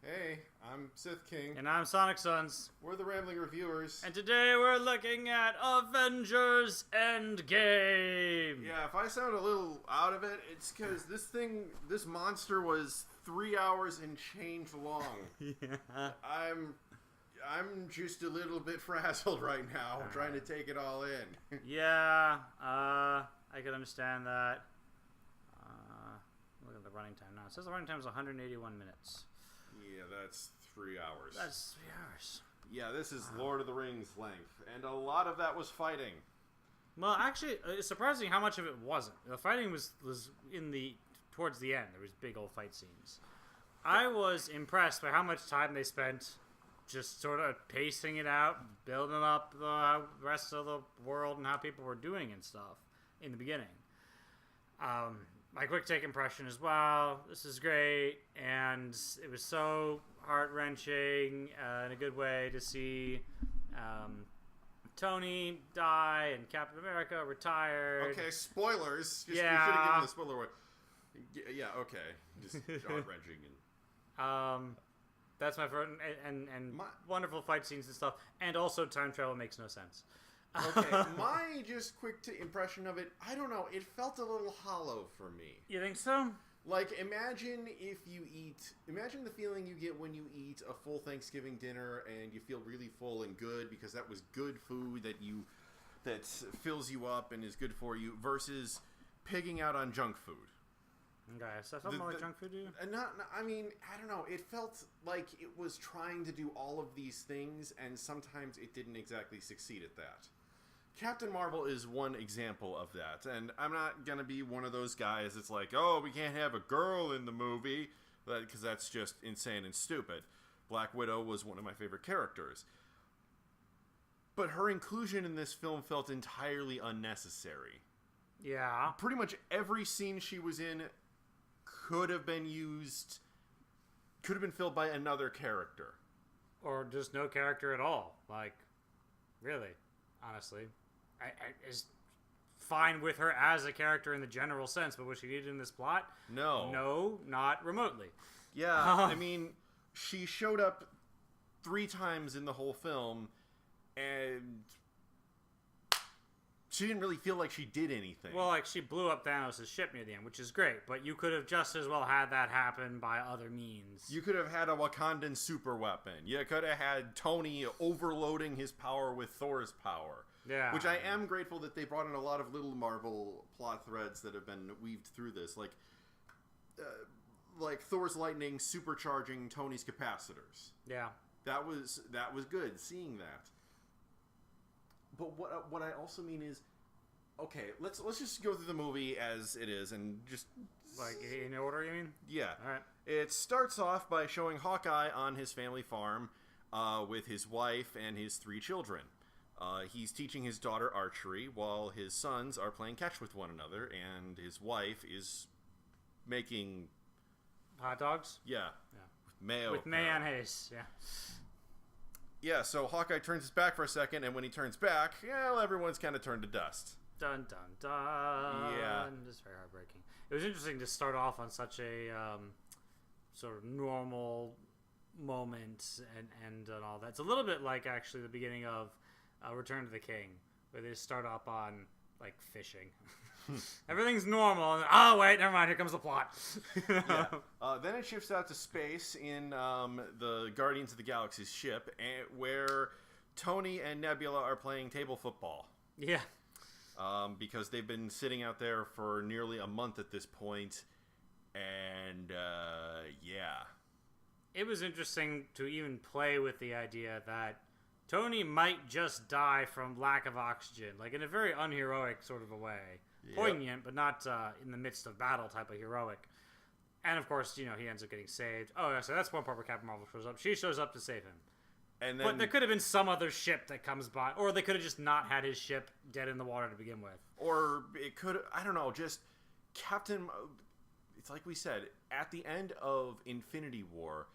Hey, I'm Sith King. And I'm Sonic Sons. We're the Rambling Reviewers. And today we're looking at Avengers Endgame. Yeah, if I sound a little out of it, it's because this monster was 3 hours and change long. Yeah. I'm just a little bit frazzled right now, trying to take it all in. Yeah, I can understand that. Look at the running time now. It says the running time is 181 minutes. Yeah, that's 3 hours. That's 3 hours. Yeah, this is Lord of the Rings length, and a lot of that was fighting. Well, actually, it's surprising how much of it wasn't. The fighting was towards the end. There was big old fight scenes. I was impressed by how much time they spent just sort of pacing it out, building up the rest of the world and how people were doing and stuff in the beginning. My quick take impression as well. This is great, and it was so heart-wrenching in a good way to see Tony die and Captain America retired. Okay, spoilers. We should Yeah. have given the spoiler away. Yeah, okay. Just heart-wrenching. That's my first, and wonderful fight scenes and stuff, and also time travel makes no sense. Okay, my just quick impression of it, I don't know, it felt a little hollow for me. You think so? Like, imagine the feeling you get when you eat a full Thanksgiving dinner and you feel really full and good because that was good food that fills you up and is good for you, versus pigging out on junk food. Okay, so that felt more like junk food to you? I don't know. It felt like it was trying to do all of these things, and sometimes it didn't exactly succeed at that. Captain Marvel is one example of that, and I'm not going to be one of those guys that's like, oh, we can't have a girl in the movie, because that's just insane and stupid. Black Widow was one of my favorite characters. But her inclusion in this film felt entirely unnecessary. Yeah. Pretty much every scene she was in could have been filled by another character. Or just no character at all. Like, really, honestly. I is fine with her as a character in the general sense, but was she needed in this plot? No. No, not remotely. Yeah, I mean, she showed up 3 times in the whole film, and she didn't really feel like she did anything. Well, like, she blew up Thanos' ship near the end, which is great, but you could have just as well had that happen by other means. You could have had a Wakandan super weapon. You could have had Tony overloading his power with Thor's power. Yeah. Which I am grateful that they brought in a lot of little Marvel plot threads that have been weaved through this. Like Thor's lightning supercharging Tony's capacitors. Yeah. That was good, seeing that. But what I also mean is, okay, let's just go through the movie as it is and just... Like, in order, you mean? Yeah. All right. It starts off by showing Hawkeye on his family farm with his wife and his 3 children. He's teaching his daughter archery while his sons are playing catch with one another, and his wife is making... Hot dogs? Yeah. Mayo. With mayonnaise, yeah. Yeah, so Hawkeye turns his back for a second, and when he turns back, well, everyone's kind of turned to dust. Dun, dun, dun. Yeah. Just very heartbreaking. It was interesting to start off on such a sort of normal moment and all that. It's a little bit like, actually, the beginning of Return to the King, where they start off on, like, fishing. Everything's normal, and oh, wait, never mind, here comes the plot. Yeah. Then it shifts out to space in the Guardians of the Galaxy's ship, where Tony and Nebula are playing table football. Yeah. Because they've been sitting out there for nearly a month at this point, and yeah. It was interesting to even play with the idea that Tony might just die from lack of oxygen, like in a very unheroic sort of a way. Yep. Poignant, but not in the midst of battle type of heroic. And of course, he ends up getting saved. Oh, yeah, so that's one part where Captain Marvel shows up. She shows up to save him. And then, but there could have been some other ship that comes by, or they could have just not had his ship dead in the water to begin with. Or it could, I don't know, just Captain... It's like we said, at the end of Infinity War,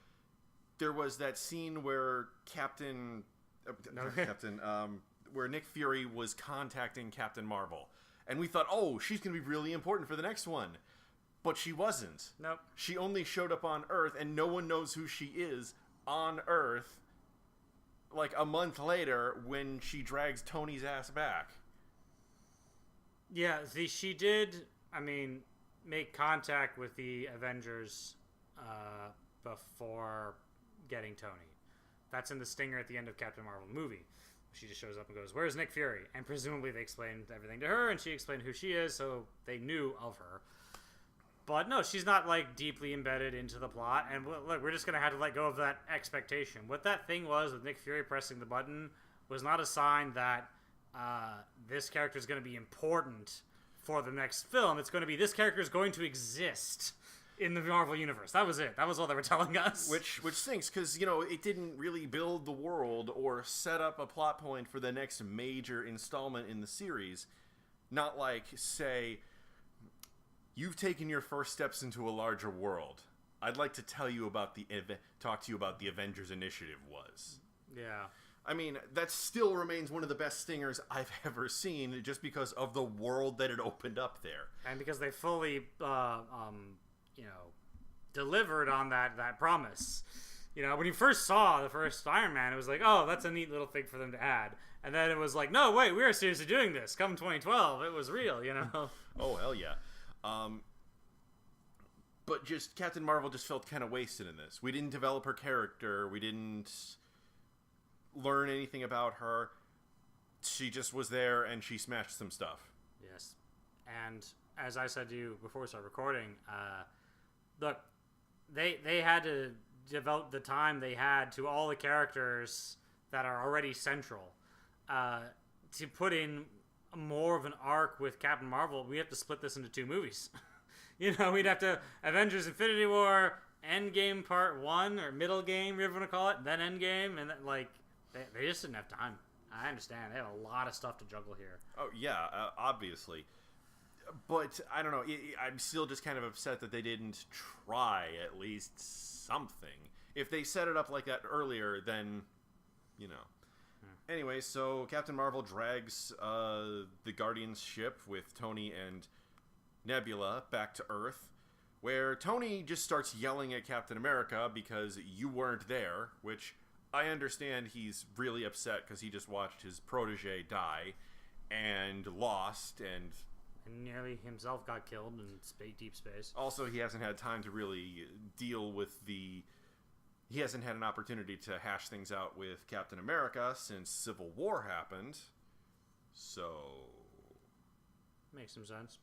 there was that scene where where Nick Fury was contacting Captain Marvel. And we thought, oh, she's going to be really important for the next one. But she wasn't. Nope. She only showed up on Earth, and no one knows who she is on Earth, like a month later when she drags Tony's ass back. Yeah, she did, make contact with the Avengers before getting Tony. That's in the stinger at the end of Captain Marvel movie. She just shows up and goes, "Where's Nick Fury?" And presumably they explained everything to her, and she explained who she is, so they knew of her. But no, she's not, like, deeply embedded into the plot, and look, we're just going to have to let go of that expectation. What that thing was with Nick Fury pressing the button was not a sign that this character is going to be important for the next film. It's going to be, this character is going to exist in the Marvel Universe. That was it. That was all they were telling us. Which stinks, because, it didn't really build the world or set up a plot point for the next major installment in the series. Not like, say, you've taken your first steps into a larger world. I'd like to talk to you about the Avengers Initiative was. Yeah. That still remains one of the best stingers I've ever seen, just because of the world that it opened up there. And because they fully, delivered on that promise. When you first saw the first Iron Man, it was like, oh, that's a neat little thing for them to add. And then it was like, no, wait, we are seriously doing this. Come 2012, it was real, Oh, hell yeah. But just Captain Marvel just felt kind of wasted in this. We didn't develop her character. We didn't learn anything about her. She just was there and she smashed some stuff. Yes. And as I said to you before we started recording, look, they had to devote the time they had to all the characters that are already central. To put in more of an arc with Captain Marvel, we have to split this into 2 movies. We'd have to Avengers Infinity War, Endgame Part 1, or Middle Game, whatever you want to call it, then Endgame, and they just didn't have time. I understand. They have a lot of stuff to juggle here. Oh, yeah, obviously. But, I don't know, I'm still just kind of upset that they didn't try at least something. If they set it up like that earlier, then, Anyway, so Captain Marvel drags the Guardians ship with Tony and Nebula back to Earth, where Tony just starts yelling at Captain America because you weren't there, which I understand he's really upset because he just watched his protege die and lost and nearly himself got killed in deep space. Also, he hasn't had time to really deal with he hasn't had an opportunity to hash things out with Captain America since Civil War happened. So makes some sense.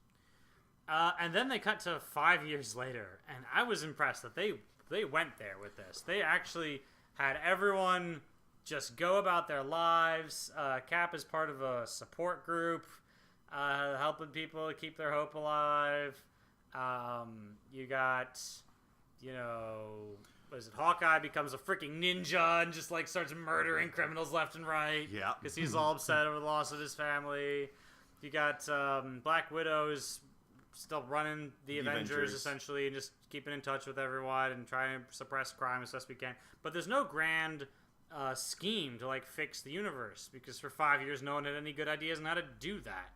And then they cut to 5 years later, and I was impressed that they went there with this. They actually had everyone just go about their lives. Cap is part of a support group, helping people keep their hope alive. You got, what is it? Hawkeye becomes a freaking ninja and just starts murdering criminals left and right. Yeah, because he's all upset over the loss of his family. You got Black Widow's still running the Avengers essentially, and just keeping in touch with everyone and trying to suppress crime as best we can. But there's no grand scheme to fix the universe, because for 5 years no one had any good ideas on how to do that.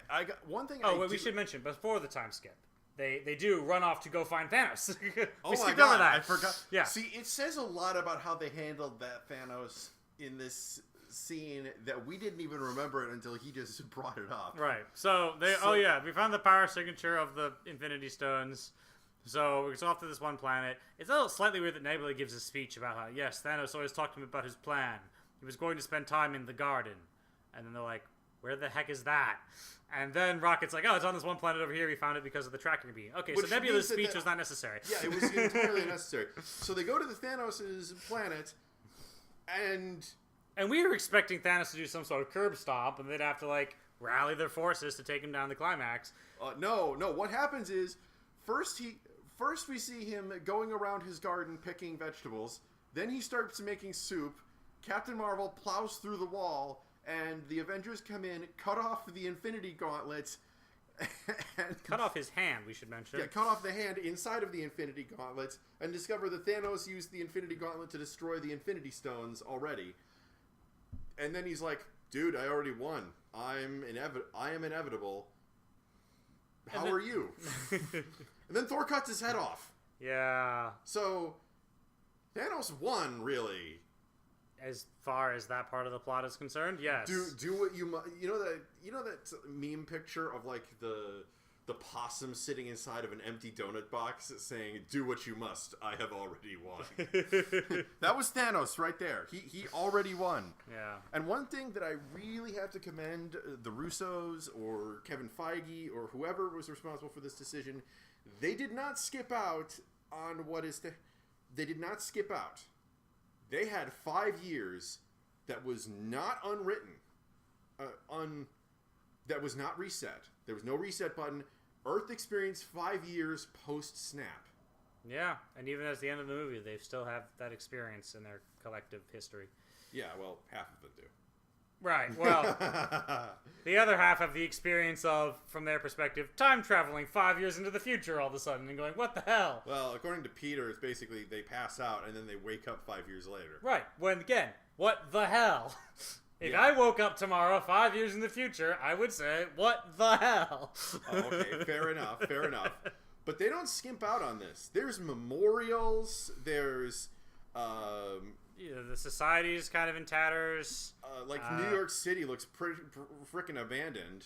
I got one thing. We should mention before the time skip. They do run off to go find Thanos. Oh my god, I forgot. Yeah. See, it says a lot about how they handled that Thanos in this scene that we didn't even remember it until he just brought it up. Right. So we found the power signature of the Infinity Stones. So we go off to this one planet. It's a little slightly weird that Nebula gives a speech about how, yes, Thanos always talked to him about his plan. He was going to spend time in the garden. And then they're like, where the heck is that? And then Rocket's like, oh, it's on this one planet over here. We found it because of the tracking beam. Okay, so Nebula's speech was not necessary. Yeah, it was entirely unnecessary. So they go to the Thanos' planet, and we were expecting Thanos to do some sort of curb stomp, and they'd have to, rally their forces to take him down the climax. No. What happens is, first we see him going around his garden picking vegetables. Then he starts making soup. Captain Marvel plows through the wall, and the Avengers come in, cut off the Infinity Gauntlets. And cut off his hand, we should mention. Yeah, cut off the hand inside of the Infinity Gauntlets, and discover that Thanos used the Infinity Gauntlet to destroy the Infinity Stones already. And then he's like, dude, I already won. I am inevitable. how are you? And then Thor cuts his head off. Yeah. So, Thanos won, really. As far as that part of the plot is concerned, yes. Do what you must. You know that meme picture of like the possum sitting inside of an empty donut box saying, "Do what you must. I have already won." That was Thanos right there. He already won. Yeah. And one thing that I really have to commend the Russos or Kevin Feige or whoever was responsible for this decision, they did not skip out on what is they did not skip out. They had 5 years that was not unwritten, that was not reset. There was no reset button. Earth experienced 5 years post-snap. Yeah, and even as the end of the movie, they still have that experience in their collective history. Yeah, well, half of them do. Right, well, the other half of the experience of, from their perspective, time traveling 5 years into the future all of a sudden and going, what the hell? Well, according to Peter, it's basically they pass out and then they wake up 5 years later. Right, when, again, what the hell? If I woke up tomorrow 5 years in the future, I would say, what the hell? Oh, okay, fair enough. But they don't skimp out on this. There's memorials, there's... the society is kind of in tatters. New York City looks pretty freaking abandoned.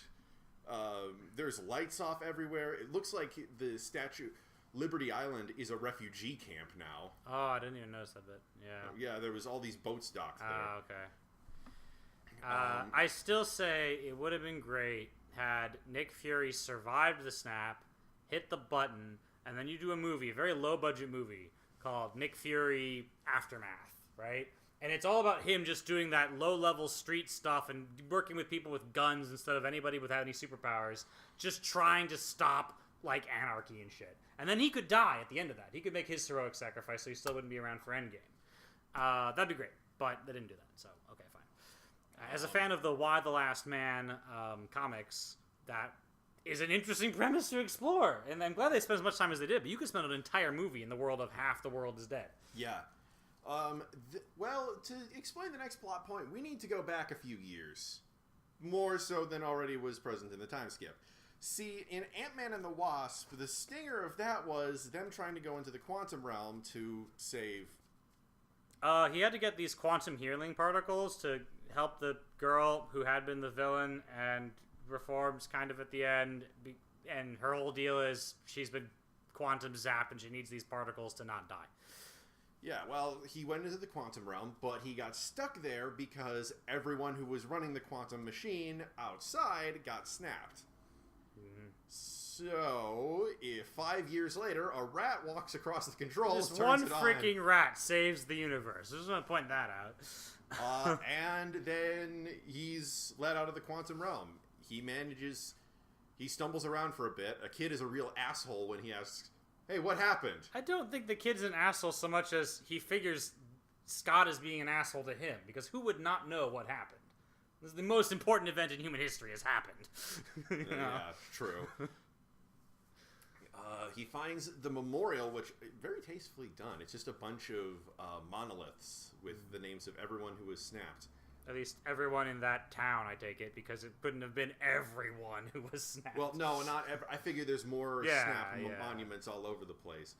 There's lights off everywhere. It looks like the statue, Liberty Island, is a refugee camp now. Oh, I didn't even notice that bit. Yeah. Yeah, there was all these boats docked there. Okay. I still say it would have been great had Nick Fury survived the snap, hit the button, and then you do a movie, a very low-budget movie, called Nick Fury Aftermath, right? And it's all about him just doing that low-level street stuff and working with people with guns instead of anybody without any superpowers, just trying to stop, like, anarchy and shit. And then he could die at the end of that. He could make his heroic sacrifice so he still wouldn't be around for Endgame. That'd be great, but they didn't do that, so okay, fine. As a fan of the Why the Last Man comics, that is an interesting premise to explore. And I'm glad they spent as much time as they did, but you could spend an entire movie in the world of half the world is dead. Yeah. Well, to explain the next plot point, we need to go back a few years. More so than already was present in the time skip. See, in Ant-Man and the Wasp, the stinger of that was them trying to go into the quantum realm to save... He had to get these quantum healing particles to help the girl who had been the villain and reforms kind of at the end. And her whole deal is she's been quantum zapped and she needs these particles to not die. Yeah, well, he went into the quantum realm, but he got stuck there because everyone who was running the quantum machine outside got snapped. Mm-hmm. So, if 5 years later, a rat walks across the controls, just turns one it on, freaking rat saves the universe. I just want to point that out. and then he's let out of the quantum realm. He stumbles around for a bit. A kid is a real asshole when he asks, "Hey, what happened?" I don't think the kid's an asshole so much as he figures Scott is being an asshole to him, because who would not know what happened? This is the most important event in human history has happened. Yeah, true. He finds the memorial, which very tastefully done. It's just a bunch of monoliths with the names of everyone who was snapped. At least everyone in that town, I take it, because it couldn't have been everyone who was snapped. Well, no, not ever. I figure there's more snap monuments all over the place.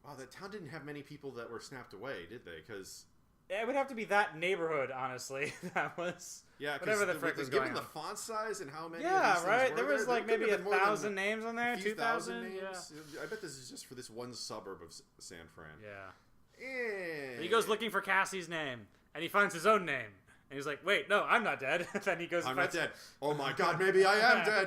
Wow, that town didn't have many people that were snapped away, did they? Because it would have to be that neighborhood, honestly. That was whatever the frick was going on. Given the font size and how many. Yeah, of these right. There was like maybe 1,000 names on there, 2,000 names. Yeah. I bet this is just for this one suburb of San Fran. Yeah. He goes looking for Cassie's name, and he finds his own name. And he's like, "Wait, no, I'm not dead." Then he goes, "I'm not dead." Oh my God, maybe I am dead.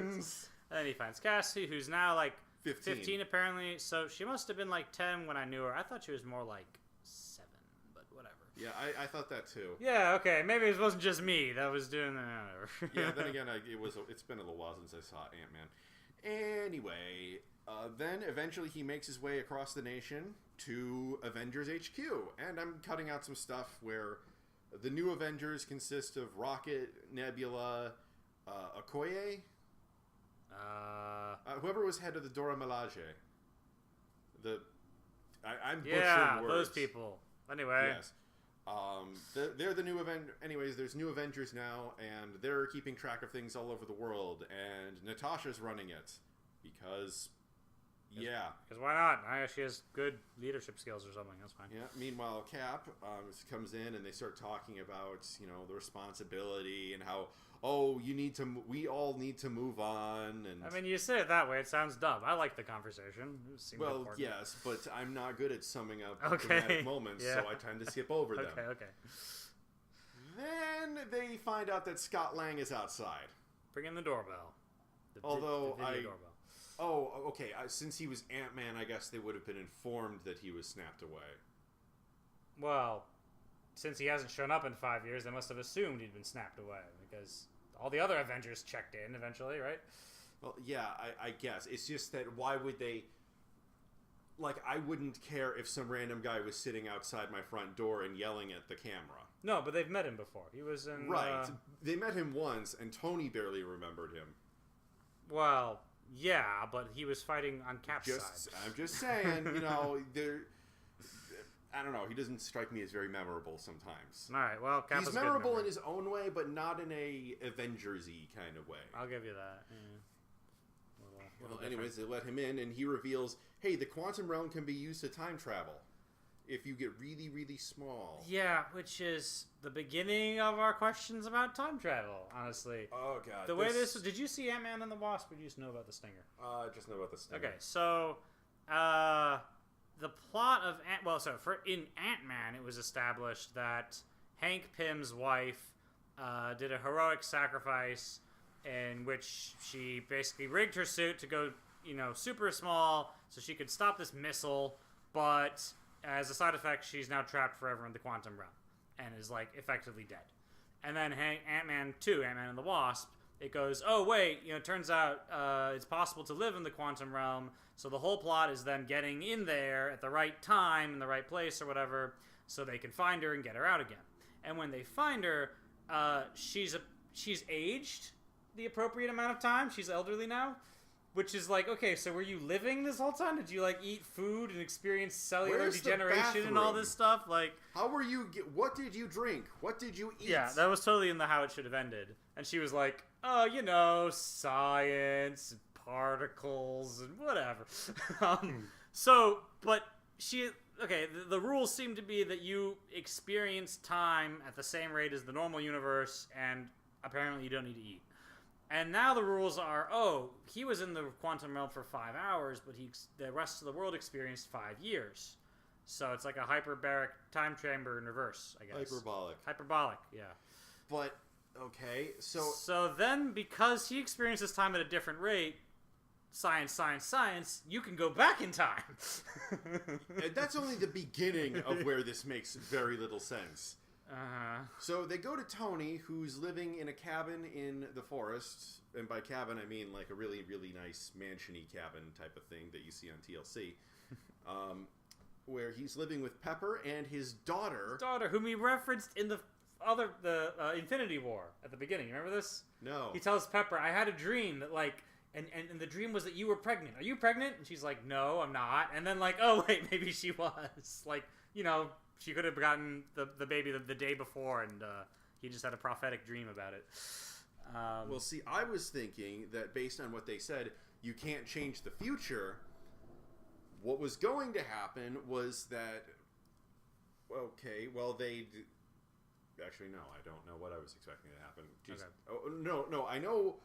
Brains. And then he finds Cassie, who's now like 15 apparently. So she must have been like 10 when I knew her. I thought she was more like 7, but whatever. Yeah, I thought that too. Yeah, okay, maybe it wasn't just me that was doing that. Yeah, then again, it's been a little while since I saw Ant-Man. Anyway, then eventually he makes his way across the nation to Avengers HQ, and I'm cutting out some stuff where the new Avengers consist of Rocket, Nebula, Okoye, whoever was head of the Dora Milaje. I'm butchering words. Those people. Anyway. Yes. They're the new Anyways, there's new Avengers now, and they're keeping track of things all over the world, and Natasha's running it because, yeah. Because why not? She has good leadership skills or something. That's fine. Yeah. Meanwhile, Cap comes in, and they start talking about the responsibility and how we all need to move on. And I mean, you say it that way, it sounds dumb. I like the conversation. It seemed important. Yes, but I'm not good at summing up Okay. dramatic moments, Yeah. so I tend to skip over them. Okay. Then they find out that Scott Lang is outside. Bring in the doorbell. The video doorbell. Oh, okay. Since he was Ant-Man, I guess they would have been informed that he was snapped away. Well, since he hasn't shown up in 5 years, they must have assumed he'd been snapped away, because all the other Avengers checked in eventually, right? Well, yeah, I guess. It's just that why would they... Like, I wouldn't care if some random guy was sitting outside my front door and yelling at the camera. No, but they've met him before. He was in... Right. They met him once, and Tony barely remembered him. Well, yeah, but he was fighting on Cap's side. I'm just saying, they're... I don't know. He doesn't strike me as very memorable sometimes. All right, well, Cap He's memorable in his own way, but not in a Avengers-y kind of way. I'll give you that. Yeah. Anyways, they let him in, and he reveals, hey, the quantum realm can be used to time travel if you get really, really small. Yeah, which is the beginning of our questions about time travel, honestly. Oh, God. The way this... Did you see Ant-Man and the Wasp, or did you just know about the Stinger? I just know about the Stinger. Okay, so... the plot of in Ant-Man, it was established that Hank Pym's wife did a heroic sacrifice in which she basically rigged her suit to go, super small so she could stop this missile, but as a side effect, she's now trapped forever in the quantum realm and is, effectively dead. And then Ant-Man 2, Ant-Man and the Wasp, it goes, oh, wait, turns out it's possible to live in the quantum realm. So the whole plot is them getting in there at the right time, in the right place or whatever, so they can find her and get her out again. And when they find her, she's aged the appropriate amount of time. She's elderly now, which is okay, so were you living this whole time? Did you, eat food and experience cellular degeneration and all this stuff? How were you... What did you drink? What did you eat? Yeah, that was totally in the how it should have ended. And she was like, oh, science, particles, and whatever. But she... Okay, the rules seem to be that you experience time at the same rate as the normal universe, and apparently you don't need to eat. And now the rules are, he was in the quantum realm for 5 hours, but the rest of the world experienced 5 years. So it's like a hyperbaric time chamber in reverse, I guess. Hyperbolic, yeah. But, okay, So then, because he experiences time at a different rate, science, you can go back in time. And that's only the beginning of where this makes very little sense. Uh-huh. So they go to Tony, who's living in a cabin in the forest, and by cabin I mean a really, really nice mansion-y cabin type of thing that you see on TLC, where he's living with Pepper and his daughter. Whom he referenced in the Infinity War at the beginning. You remember this? No. He tells Pepper, I had a dream that and the dream was that you were pregnant. Are you pregnant? And she's like, no, I'm not. And then oh wait, maybe she was. She could have gotten the baby the day before, and he just had a prophetic dream about it. Well, see, I was thinking that based on what they said, you can't change the future. What was going to happen was that... Okay, well, Actually, no, I don't know what I was expecting to happen. Jeez. Okay. Oh, no, I know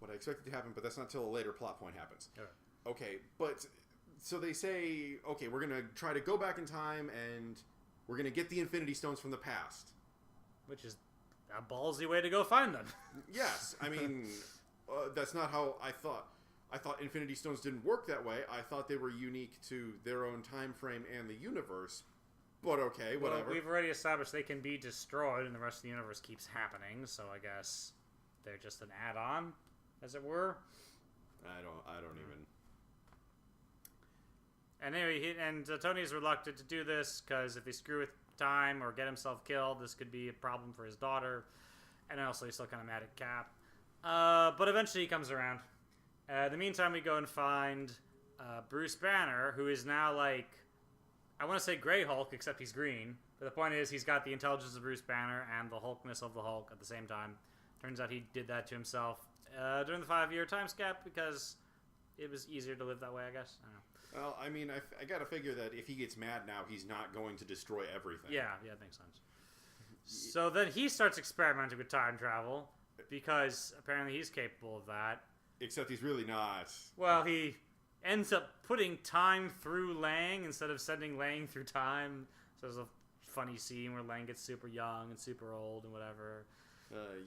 what I expected to happen, but that's not until a later plot point happens. Okay, but... So they say, okay, we're going to try to go back in time, and... We're going to get the Infinity Stones from the past. Which is a ballsy way to go find them. Yes. I mean, that's not how I thought. I thought Infinity Stones didn't work that way. I thought they were unique to their own time frame and the universe. But okay, whatever. Well, we've already established they can be destroyed and the rest of the universe keeps happening. So I guess they're just an add-on, as it were. I don't even... And anyway, Tony's reluctant to do this because if he screw with time or get himself killed, this could be a problem for his daughter. And also, he's still kind of mad at Cap. But eventually, he comes around. In the meantime, we go and find Bruce Banner, who is now I want to say Grey Hulk, except he's green. But the point is, he's got the intelligence of Bruce Banner and the Hulkness of the Hulk at the same time. Turns out he did that to himself during the 5-year time gap because it was easier to live that way, I guess. I don't know. Well, I mean, I gotta figure that if he gets mad now, he's not going to destroy everything. Yeah, that makes sense. So then he starts experimenting with time travel because apparently he's capable of that. Except he's really not. Well, he ends up putting time through Lang instead of sending Lang through time. So there's a funny scene where Lang gets super young and super old and whatever.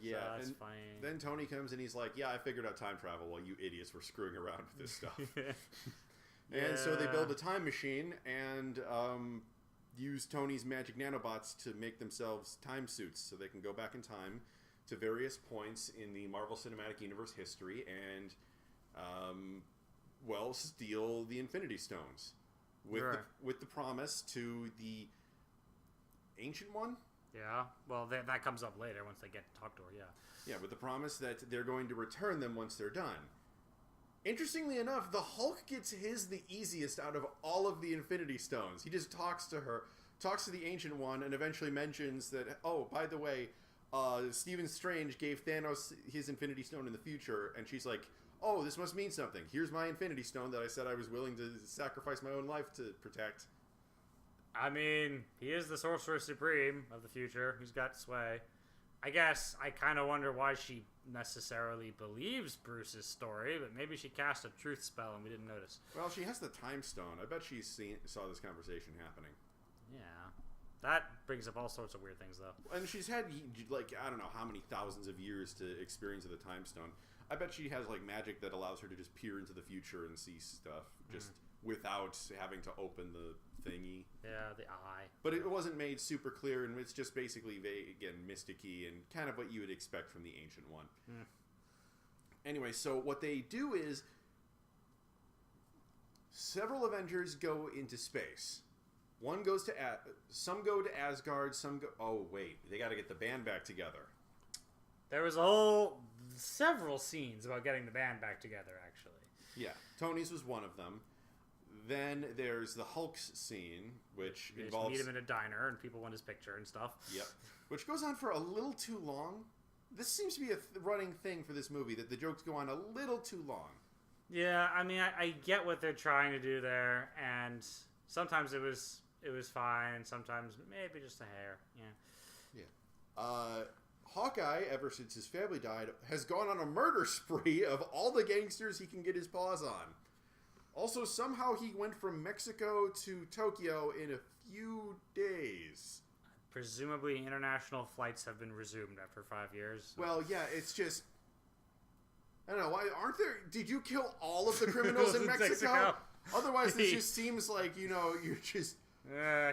Yeah, so that's and funny. Then Tony comes and he's like, yeah, I figured out time travel while you idiots were screwing around with this stuff. And so they build a time machine and use Tony's magic nanobots to make themselves time suits so they can go back in time to various points in the Marvel Cinematic Universe history and, steal the Infinity Stones with the promise to the Ancient One. Yeah, well, that comes up later once they get to talk to her, yeah. Yeah, with the promise that they're going to return them once they're done. Interestingly enough, the Hulk gets his the easiest out of all of the Infinity Stones. He just talks to the Ancient One, and eventually mentions that, oh, by the way, Stephen Strange gave Thanos his Infinity Stone in the future, and she's like, oh, this must mean something. Here's my Infinity Stone that I said I was willing to sacrifice my own life to protect. I mean, he is the Sorcerer Supreme of the future who's got sway. I guess I kind of wonder why she necessarily believes Bruce's story, but maybe she cast a truth spell and we didn't notice. Well, she has the Time Stone. I bet she saw this conversation happening. Yeah. That brings up all sorts of weird things, though. And she's had, like, I don't know how many thousands of years to experience the Time Stone. I bet she has, like, magic that allows her to just peer into the future and see stuff just without having to open the thingy. Yeah, the eye. But it wasn't made super clear, and it's just basically, again, mysticky and kind of what you would expect from the Ancient One. Anyway, so what they do is several Avengers go into space. One goes to some go to Asgard, some go... Oh, wait. They got to get the band back together. There was several scenes about getting the band back together, actually. Yeah. Tony's was one of them. Then there's the Hulk's scene, which involves... Just meet him in a diner, and people want his picture and stuff. Yep. Which goes on for a little too long. This seems to be a running thing for this movie, that the jokes go on a little too long. Yeah, I mean, I get what they're trying to do there, and sometimes it was fine, and sometimes maybe just a hair. Yeah. Yeah. Hawkeye, ever since his family died, has gone on a murder spree of all the gangsters he can get his paws on. Also, somehow he went from Mexico to Tokyo in a few days. Presumably, international flights have been resumed after 5 years. So. Well, yeah, it's just... I don't know, why aren't there... Did you kill all of the criminals in Mexico? Otherwise, this just seems like, you're just...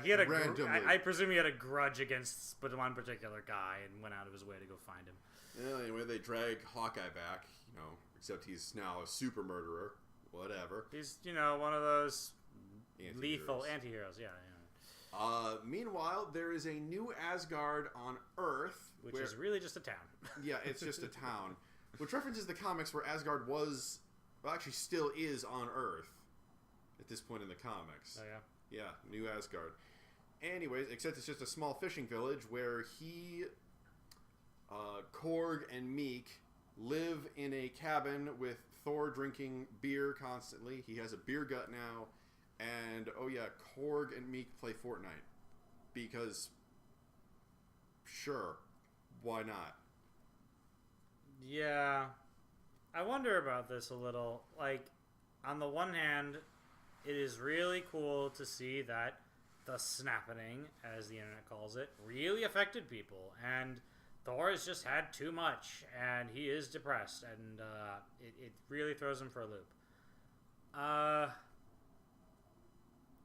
he had randomly. I presume he had a grudge against one particular guy and went out of his way to go find him. Well, anyway, they drag Hawkeye back, except he's now a super murderer. Whatever. He's, one of those anti-heroes. Lethal anti-heroes, yeah. Meanwhile, there is a new Asgard on Earth. Which is really just a town. Yeah, it's just a town. Which references the comics where Asgard was, actually still is on Earth at this point in the comics. Oh, yeah? Yeah, new Asgard. Anyways, except it's just a small fishing village where he, Korg, and Meek live in a cabin with Thor drinking beer constantly. He has a beer gut now. And, oh yeah, Korg and Meek play Fortnite. Because, sure, why not? Yeah. I wonder about this a little. Like, on the one hand, it is really cool to see that the snapping, as the internet calls it, really affected people. And Thor has just had too much, and he is depressed, and it really throws him for a loop.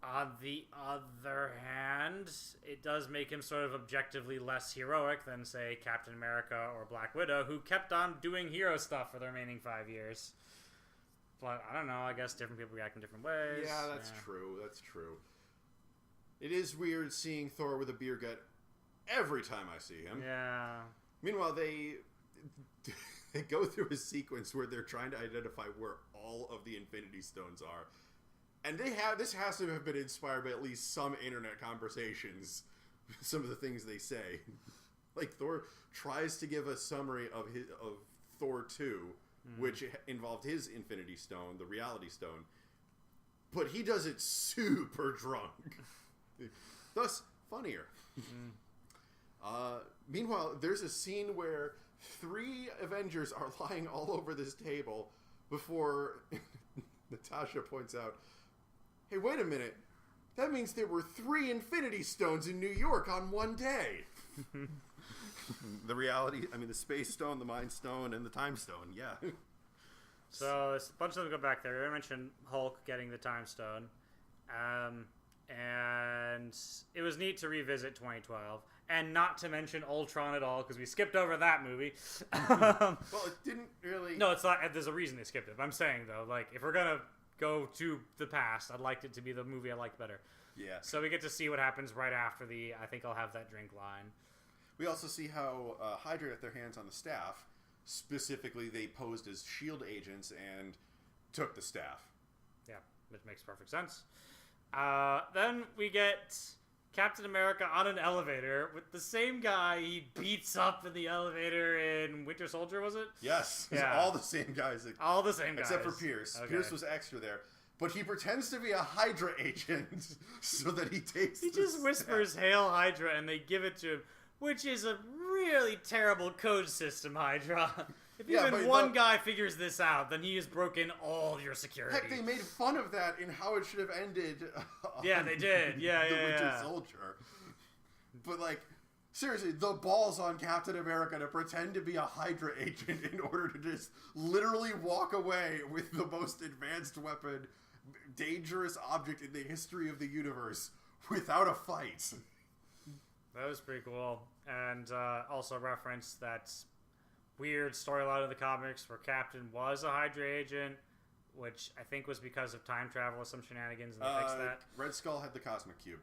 On the other hand, it does make him sort of objectively less heroic than, say, Captain America or Black Widow, who kept on doing hero stuff for the remaining 5 years. But, I don't know, I guess different people react in different ways. Yeah, that's true, that's true. It is weird seeing Thor with a beer gut every time I see him. Yeah. Meanwhile, they go through a sequence where they're trying to identify where all of the Infinity Stones are. And this has to have been inspired by at least some internet conversations. Some of the things they say. Like, Thor tries to give a summary of Thor 2, which involved his Infinity Stone, the Reality Stone. But he does it super drunk. Thus, funnier. Meanwhile, there's a scene where 3 Avengers are lying all over this table before Natasha points out, hey, wait a minute. That means there were 3 Infinity Stones in New York on one day. The Space Stone, the Mind Stone, and the Time Stone, yeah. So, a bunch of them go back there. I mentioned Hulk getting the Time Stone. And it was neat to revisit 2012. And not to mention Ultron at all, because we skipped over that movie. Well, it didn't really... No, it's not. There's a reason they skipped it. I'm saying, though, like, if we're going to go to the past, I'd like it to be the movie I liked better. Yeah. So we get to see what happens right after the I think I'll have that drink line. We also see how Hydra got their hands on the staff. Specifically, they posed as S.H.I.E.L.D. agents and took the staff. Yeah, which makes perfect sense. Then we get Captain America on an elevator with the same guy he beats up in the elevator in Winter Soldier, was it? Yes. Yeah. All the same guys. All the same guys. Except for Pierce. Okay. Pierce was extra there. But he pretends to be a Hydra agent so that he takes He just whispers, "Hail Hydra," and they give it to him, which is a really terrible code system, Hydra. If even one guy figures this out, then he has broken all your security. Heck, they made fun of that in how it should have ended. Yeah, they did. Yeah, the Winter Soldier. But, like, seriously, the balls on Captain America to pretend to be a Hydra agent in order to just literally walk away with the most advanced weapon, dangerous object in the history of the universe without a fight. That was pretty cool. And also reference that weird storyline of the comics where Captain was a Hydra agent, which I think was because of time travel or some shenanigans, and they fixed that. Red Skull had the Cosmic Cube.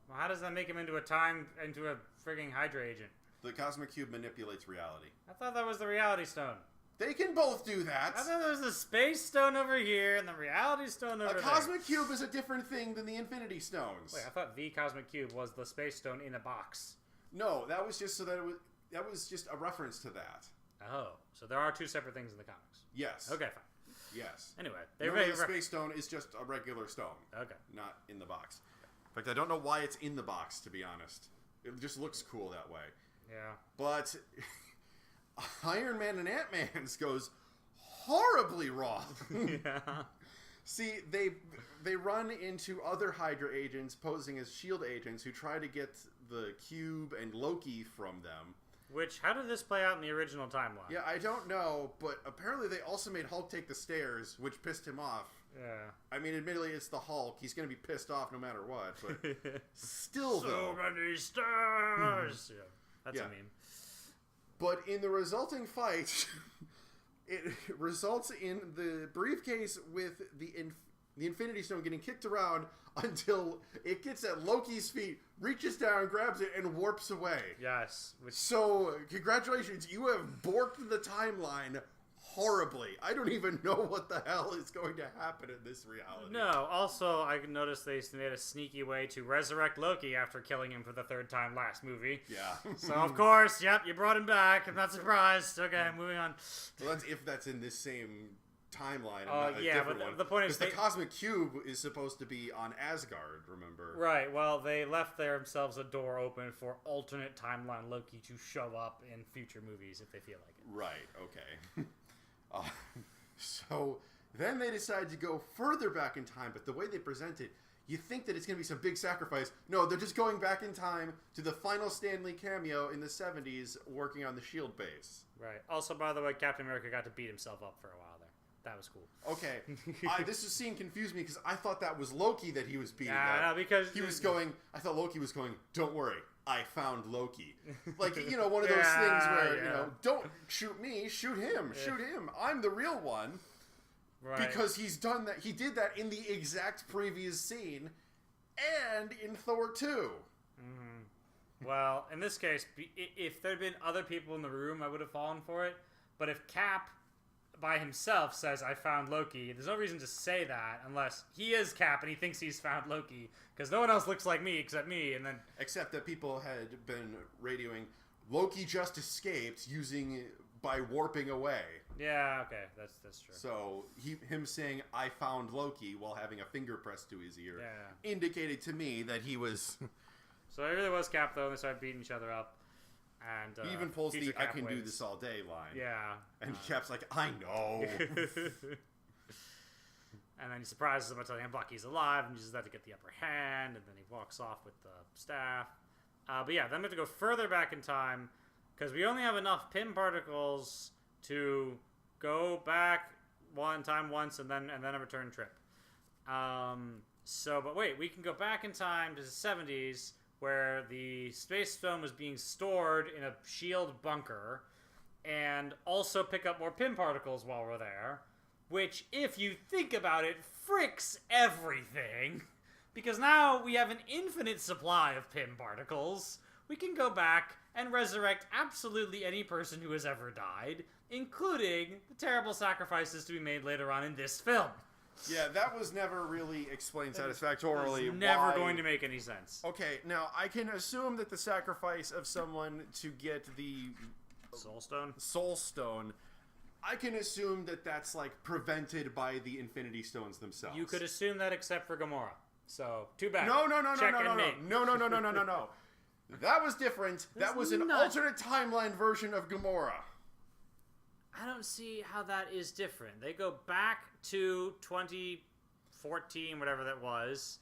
Well, how does that make him into a frigging Hydra agent? The Cosmic Cube manipulates reality. I thought that was the Reality Stone. They can both do that. I thought there was the Space Stone over here and the Reality Stone over there. A Cosmic Cube is a different thing than the Infinity Stones. Wait, I thought the Cosmic Cube was the Space Stone in a box. No, that was just so that that was just a reference to that. Oh, so there are 2 separate things in the comics. Yes. Okay, fine. Yes. Anyway, the Space Stone is just a regular stone. Okay. Not in the box. In fact, I don't know why it's in the box, to be honest. It just looks cool that way. Yeah. But Iron Man and Ant-Man's goes horribly wrong. Yeah. See, they run into other Hydra agents posing as S.H.I.E.L.D. agents who try to get the cube and Loki from them. Which, how did this play out in the original timeline? Yeah, I don't know, but apparently they also made Hulk take the stairs, which pissed him off. Yeah. I mean, admittedly, it's the Hulk. He's going to be pissed off no matter what, but still, though. So many stars! Yeah, that's a meme. But in the resulting fight, it results in the briefcase with the Infinity Stone getting kicked around until it gets at Loki's feet, reaches down, grabs it, and warps away. Yes. So, congratulations, you have borked the timeline horribly. I don't even know what the hell is going to happen in this reality. No, also, I noticed they made a sneaky way to resurrect Loki after killing him for the 3rd time last movie. Yeah. So, of course, yep, you brought him back. I'm not surprised. Okay, moving on. Well, that's if that's in this same timeline. Yeah, but the point is, the Cosmic Cube is supposed to be on Asgard. Remember? Right. Well, they left themselves a door open for alternate timeline Loki to show up in future movies if they feel like it. Right. Okay. So then they decide to go further back in time, but the way they present it, you think that it's going to be some big sacrifice. No, they're just going back in time to the final Stan Lee cameo in the 70s working on the S.H.I.E.L.D. base. Right. Also, by the way, Captain America got to beat himself up for a while there. That was cool. Okay. This scene confused me because I thought that was Loki that he was beating up. No, because he was going, I thought Loki was going, don't worry, I found Loki. Like, you know, one of those things where, you know, don't shoot me, shoot him, shoot him. I'm the real one. Right. Because he's done that. He did that in the exact previous scene and in Thor 2. Mm-hmm. Well, in this case, if there had been other people in the room, I would have fallen for it. But if Cap, by himself says, "I found Loki." There's no reason to say that unless he is Cap and he thinks he's found Loki, because no one else looks like me except me. And then except that people had been radioing, Loki just escaped by warping away. Yeah, okay, that's true. So him saying "I found Loki" while having a finger pressed to his ear indicated to me that he was. So it really was Cap, though, and they started beating each other up. And he even pulls the "I can do this all day" line. Yeah. And Cap's like, "I know." And then he surprises him by telling him Bucky's alive and uses that to get the upper hand, and then he walks off with the staff. But yeah, then we have to go further back in time, because we only have enough Pym particles to go back once and then a return trip. But wait, we can go back in time to the 70s, where the Space Stone was being stored in a shield bunker, and also pick up more Pym particles while we're there, which, if you think about it, fricks everything, because now we have an infinite supply of Pym particles. We can go back and resurrect absolutely any person who has ever died, including the terrible sacrifices to be made later on in this film. Yeah, that was never really explained satisfactorily. It's never going to make any sense. Okay, now I can assume that the sacrifice of someone to get the Soul Stone, I can assume that that's like prevented by the Infinity Stones themselves. You could assume that, except for Gamora. So too bad. No. That was different. That was an alternate timeline version of Gamora. I don't see how that is different. They go back to 2014, whatever that was,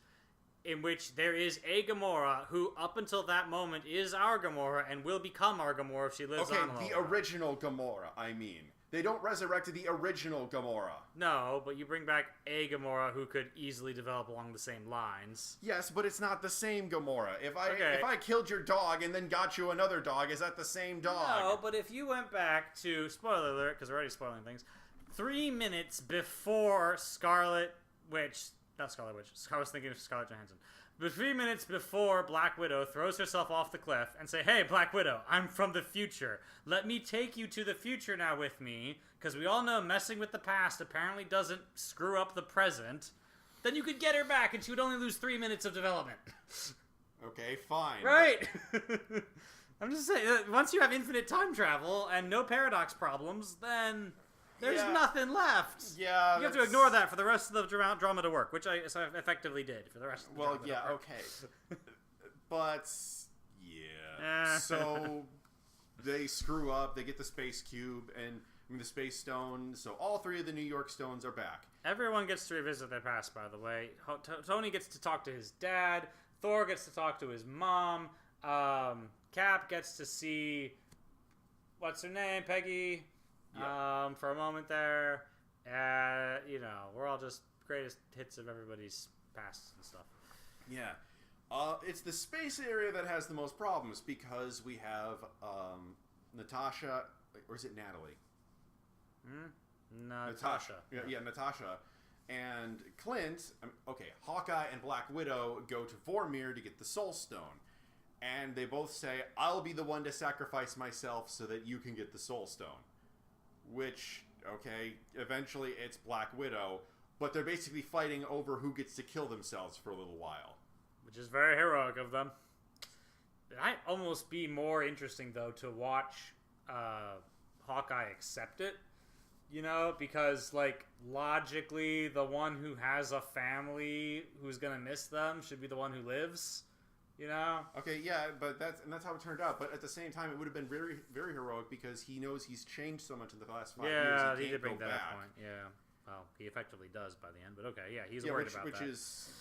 in which there is a Gamora who, up until that moment, is our Gamora and will become our Gamora if she lives on. Okay, the original Gamora, I mean. They don't resurrect the original Gamora. No, but you bring back a Gamora who could easily develop along the same lines. Yes, but it's not the same Gamora. If I killed your dog and then got you another dog, is that the same dog? No, but if you went back to, spoiler alert, because we're already spoiling things, 3 minutes before Scarlet Witch, I was thinking of Scarlett Johansson. But 3 minutes before Black Widow throws herself off the cliff and say, "Hey, Black Widow, I'm from the future. Let me take you to the future now with me," because we all know messing with the past apparently doesn't screw up the present, then you could get her back and she would only lose 3 minutes of development. Okay, fine. Right. I'm just saying, once you have infinite time travel and no paradox problems, then there's nothing left. Yeah, you have to ignore that for the rest of the drama to work, which I effectively did for the rest of the drama. Well, yeah, okay. But, yeah. So, they screw up, they get the Space Cube, and the Space Stone, so all 3 of the New York Stones are back. Everyone gets to revisit their past, by the way. Tony gets to talk to his dad, Thor gets to talk to his mom, Cap gets to see, what's her name, Peggy? Yeah. For a moment there, we're all just greatest hits of everybody's past and stuff. Yeah. It's the space area that has the most problems because we have Natasha, or is it Natalie? Natasha. Yeah, Natasha. And Clint, Hawkeye and Black Widow go to Vormir to get the Soul Stone. And they both say, "I'll be the one to sacrifice myself so that you can get the Soul Stone." Which, eventually it's Black Widow, but they're basically fighting over who gets to kill themselves for a little while. Which is very heroic of them. It might almost be more interesting, though, to watch Hawkeye accept it, because, logically, the one who has a family who's gonna miss them should be the one who lives. Okay, yeah, but that's how it turned out. But at the same time, it would have been very, very heroic because he knows he's changed so much in the last 5 years. Yeah, he did bring that up point. Yeah, well, he effectively does by the end. But okay, yeah, he's worried about that. Which is,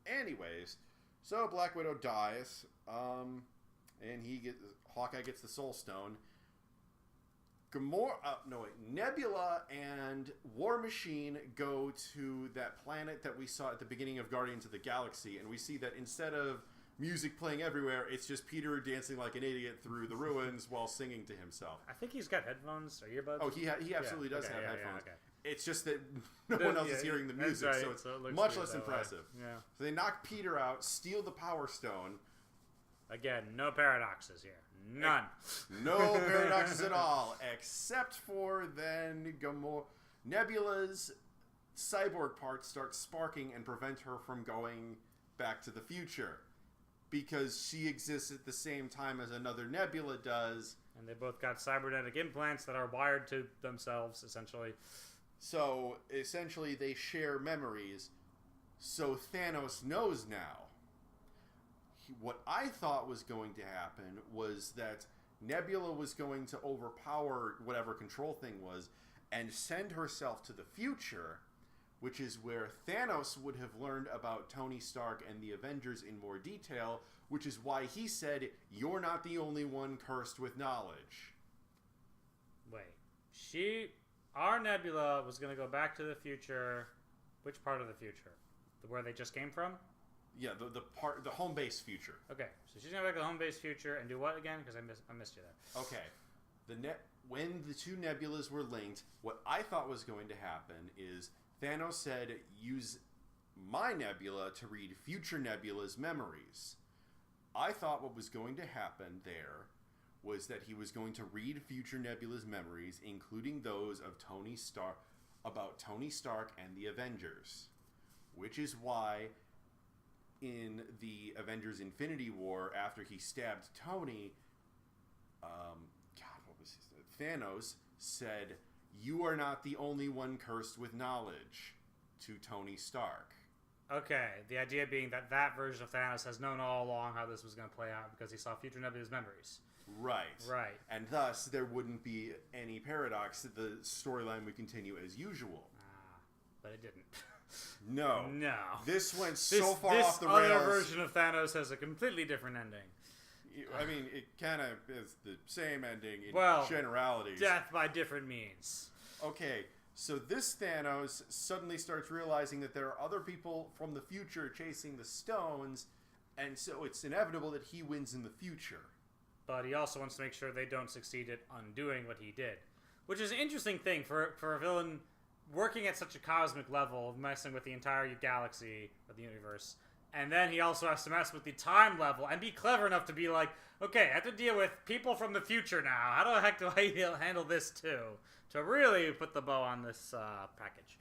Anyways, so Black Widow dies, and Hawkeye gets the Soul Stone. Nebula and War Machine go to that planet that we saw at the beginning of Guardians of the Galaxy, and we see that instead of music playing everywhere, it's just Peter dancing like an idiot through the ruins while singing to himself. I think he's got headphones or earbuds. Oh, he absolutely does have headphones. Okay. It's just that no one else is hearing the music, right. so it's it much less impressive. Yeah. So they knock Peter out, steal the Power Stone, Again, no paradoxes here. None. No paradoxes at all, except for then Nebula's cyborg parts start sparking and prevent her from going back to the future. Because she exists at the same time as another Nebula does. And they both got cybernetic implants that are wired to themselves, essentially. So, essentially, they share memories. So, Thanos knows now. What I thought was going to happen was that Nebula was going to overpower whatever control thing was and send herself to the future, which is where Thanos would have learned about Tony Stark and the Avengers in more detail, which is why he said, "You're not the only one cursed with knowledge." Wait. Our Nebula was going to go back to the future. Which part of the future? Where they just came from? Yeah, the home base future. Okay, so she's going to go back to the home base future and do what again? Because I missed you there. Okay. When the two Nebulas were linked, what I thought was going to happen is Thanos said, "Use my Nebula to read future Nebula's memories." I thought what was going to happen there was that he was going to read future Nebula's memories, including those of Tony Stark, about Tony Stark and the Avengers. Which is why in the Avengers Infinity War, after he stabbed Tony, Thanos said, "You are not the only one cursed with knowledge," to Tony Stark. Okay, the idea being that version of Thanos has known all along how this was going to play out because he saw future Nebula's memories. Right. And thus, there wouldn't be any paradox. The storyline would continue as usual. But it didn't. No. This went so far this off the rails. This other version of Thanos has a completely different ending. I mean, it kind of is the same ending in generalities. Death by different means. Okay, so this Thanos suddenly starts realizing that there are other people from the future chasing the stones, and so it's inevitable that he wins in the future. But he also wants to make sure they don't succeed at undoing what he did. Which is an interesting thing for a villain working at such a cosmic level, messing with the entire galaxy of the universe. And then he also has to mess with the time level and be clever enough to be like, okay, I have to deal with people from the future now. How the heck do I handle this too? To really put the bow on this package.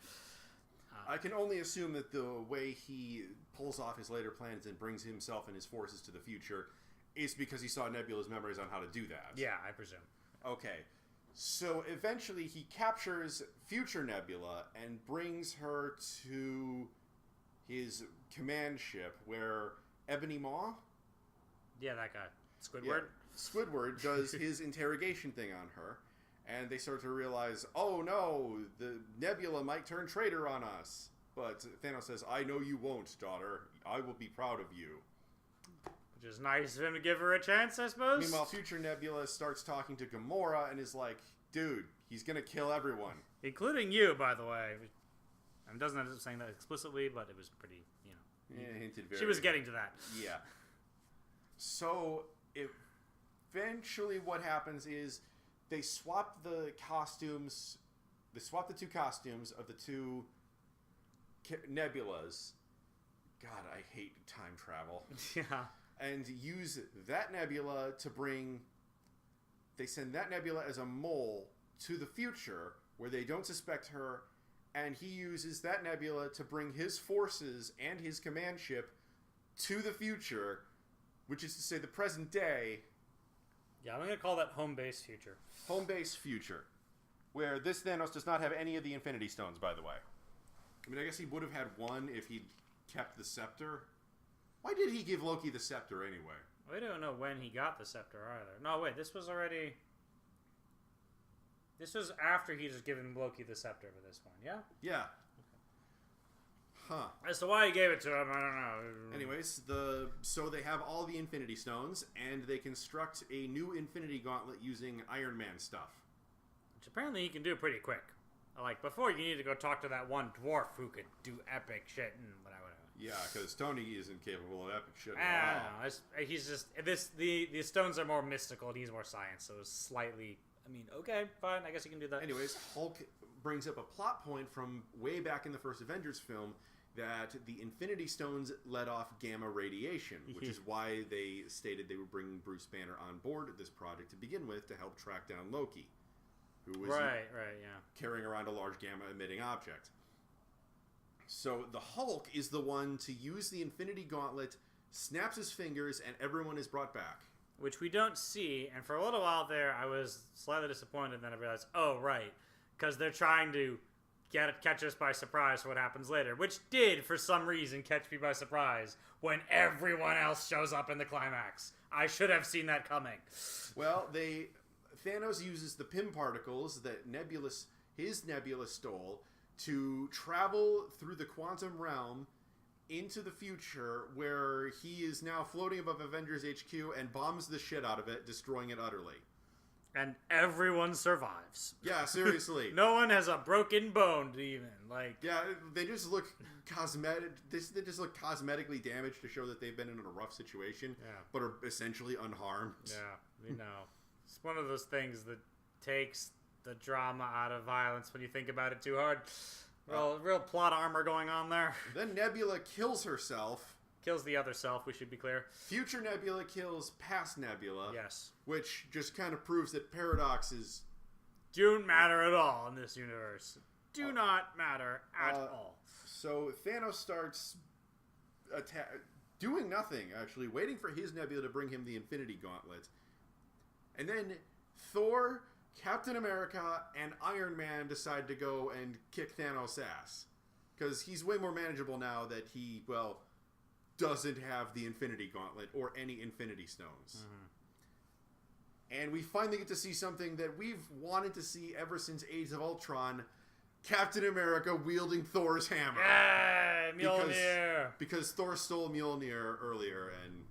I can only assume that the way he pulls off his later plans and brings himself and his forces to the future is because he saw Nebula's memories on how to do that. Yeah, I presume. Okay. So eventually he captures future Nebula and brings her to his command ship where Ebony Maw? Yeah, that guy. Squidward? Yeah. Squidward does his interrogation thing on her, and they start to realize, oh no, the Nebula might turn traitor on us. But Thanos says, "I know you won't, daughter. I will be proud of you." Which is nice of him to give her a chance, I suppose. Meanwhile, future Nebula starts talking to Gamora and is like, "Dude, he's gonna kill everyone. Including you, by the way." I mean, doesn't end up saying that explicitly, but it was pretty, Yeah, hinted very. She was getting to that. Yeah. So, eventually what happens is they swap the costumes. They swap the two costumes of the two Nebulas. God, I hate time travel. Yeah. And use that Nebula to bring... They send that Nebula as a mole to the future where they don't suspect her, and he uses that Nebula to bring his forces and his command ship to the future, which is to say the present day. Yeah, I'm going to call that home base future. Home base future. Where this Thanos does not have any of the Infinity Stones, by the way. I mean, I guess he would have had one if he'd kept the scepter. Why did he give Loki the scepter anyway? We don't know when he got the scepter either. No, wait, this was already... This was after he just given Loki the scepter for this one, yeah? Yeah. Huh. As to why he gave it to him, I don't know. Anyways, so they have all the Infinity Stones, and they construct a new Infinity Gauntlet using Iron Man stuff. Which apparently he can do pretty quick. Like, before you need to go talk to that one dwarf who could do epic shit and whatever. Yeah, because Tony isn't capable of epic shit at all. all. He's just... The stones are more mystical and he's more science, so it's slightly... I mean, okay, fine, I guess you can do that. Anyways, Hulk brings up a plot point from way back in the first Avengers film that the Infinity Stones let off gamma radiation, which is why they stated they were bringing Bruce Banner on board this project to begin with to help track down Loki, who was carrying around a large gamma-emitting object. So the Hulk is the one to use the Infinity Gauntlet, snaps his fingers, and everyone is brought back. Which we don't see, and for a little while there, I was slightly disappointed, and then I realized, oh, right, because they're trying to catch us by surprise for what happens later, which did, for some reason, catch me by surprise when everyone else shows up in the climax. I should have seen that coming. Well, Thanos uses the Pym particles that his Nebula stole to travel through the quantum realm into the future, where he is now floating above Avengers HQ and bombs the shit out of it, destroying it utterly. And everyone survives. Yeah, seriously. No one has a broken bone, even. Yeah, they just look cosmetic. They just look cosmetically damaged to show that they've been in a rough situation, but are essentially unharmed. Yeah, it's one of those things that takes the drama out of violence when you think about it too hard. Real plot armor going on there. Then Nebula kills herself. Kills the other self, we should be clear. Future Nebula kills past Nebula. Yes. Which just kind of proves that paradoxes don't matter at all in this universe. Do not matter at all. So Thanos starts doing nothing, actually, waiting for his Nebula to bring him the Infinity Gauntlet. And then Thor, Captain America, and Iron Man decide to go and kick Thanos' ass. Because he's way more manageable now that he, doesn't have the Infinity Gauntlet or any Infinity Stones. Mm-hmm. And we finally get to see something that we've wanted to see ever since Age of Ultron, Captain America wielding Thor's hammer. Yeah, Mjolnir! Because Thor stole Mjolnir earlier, and...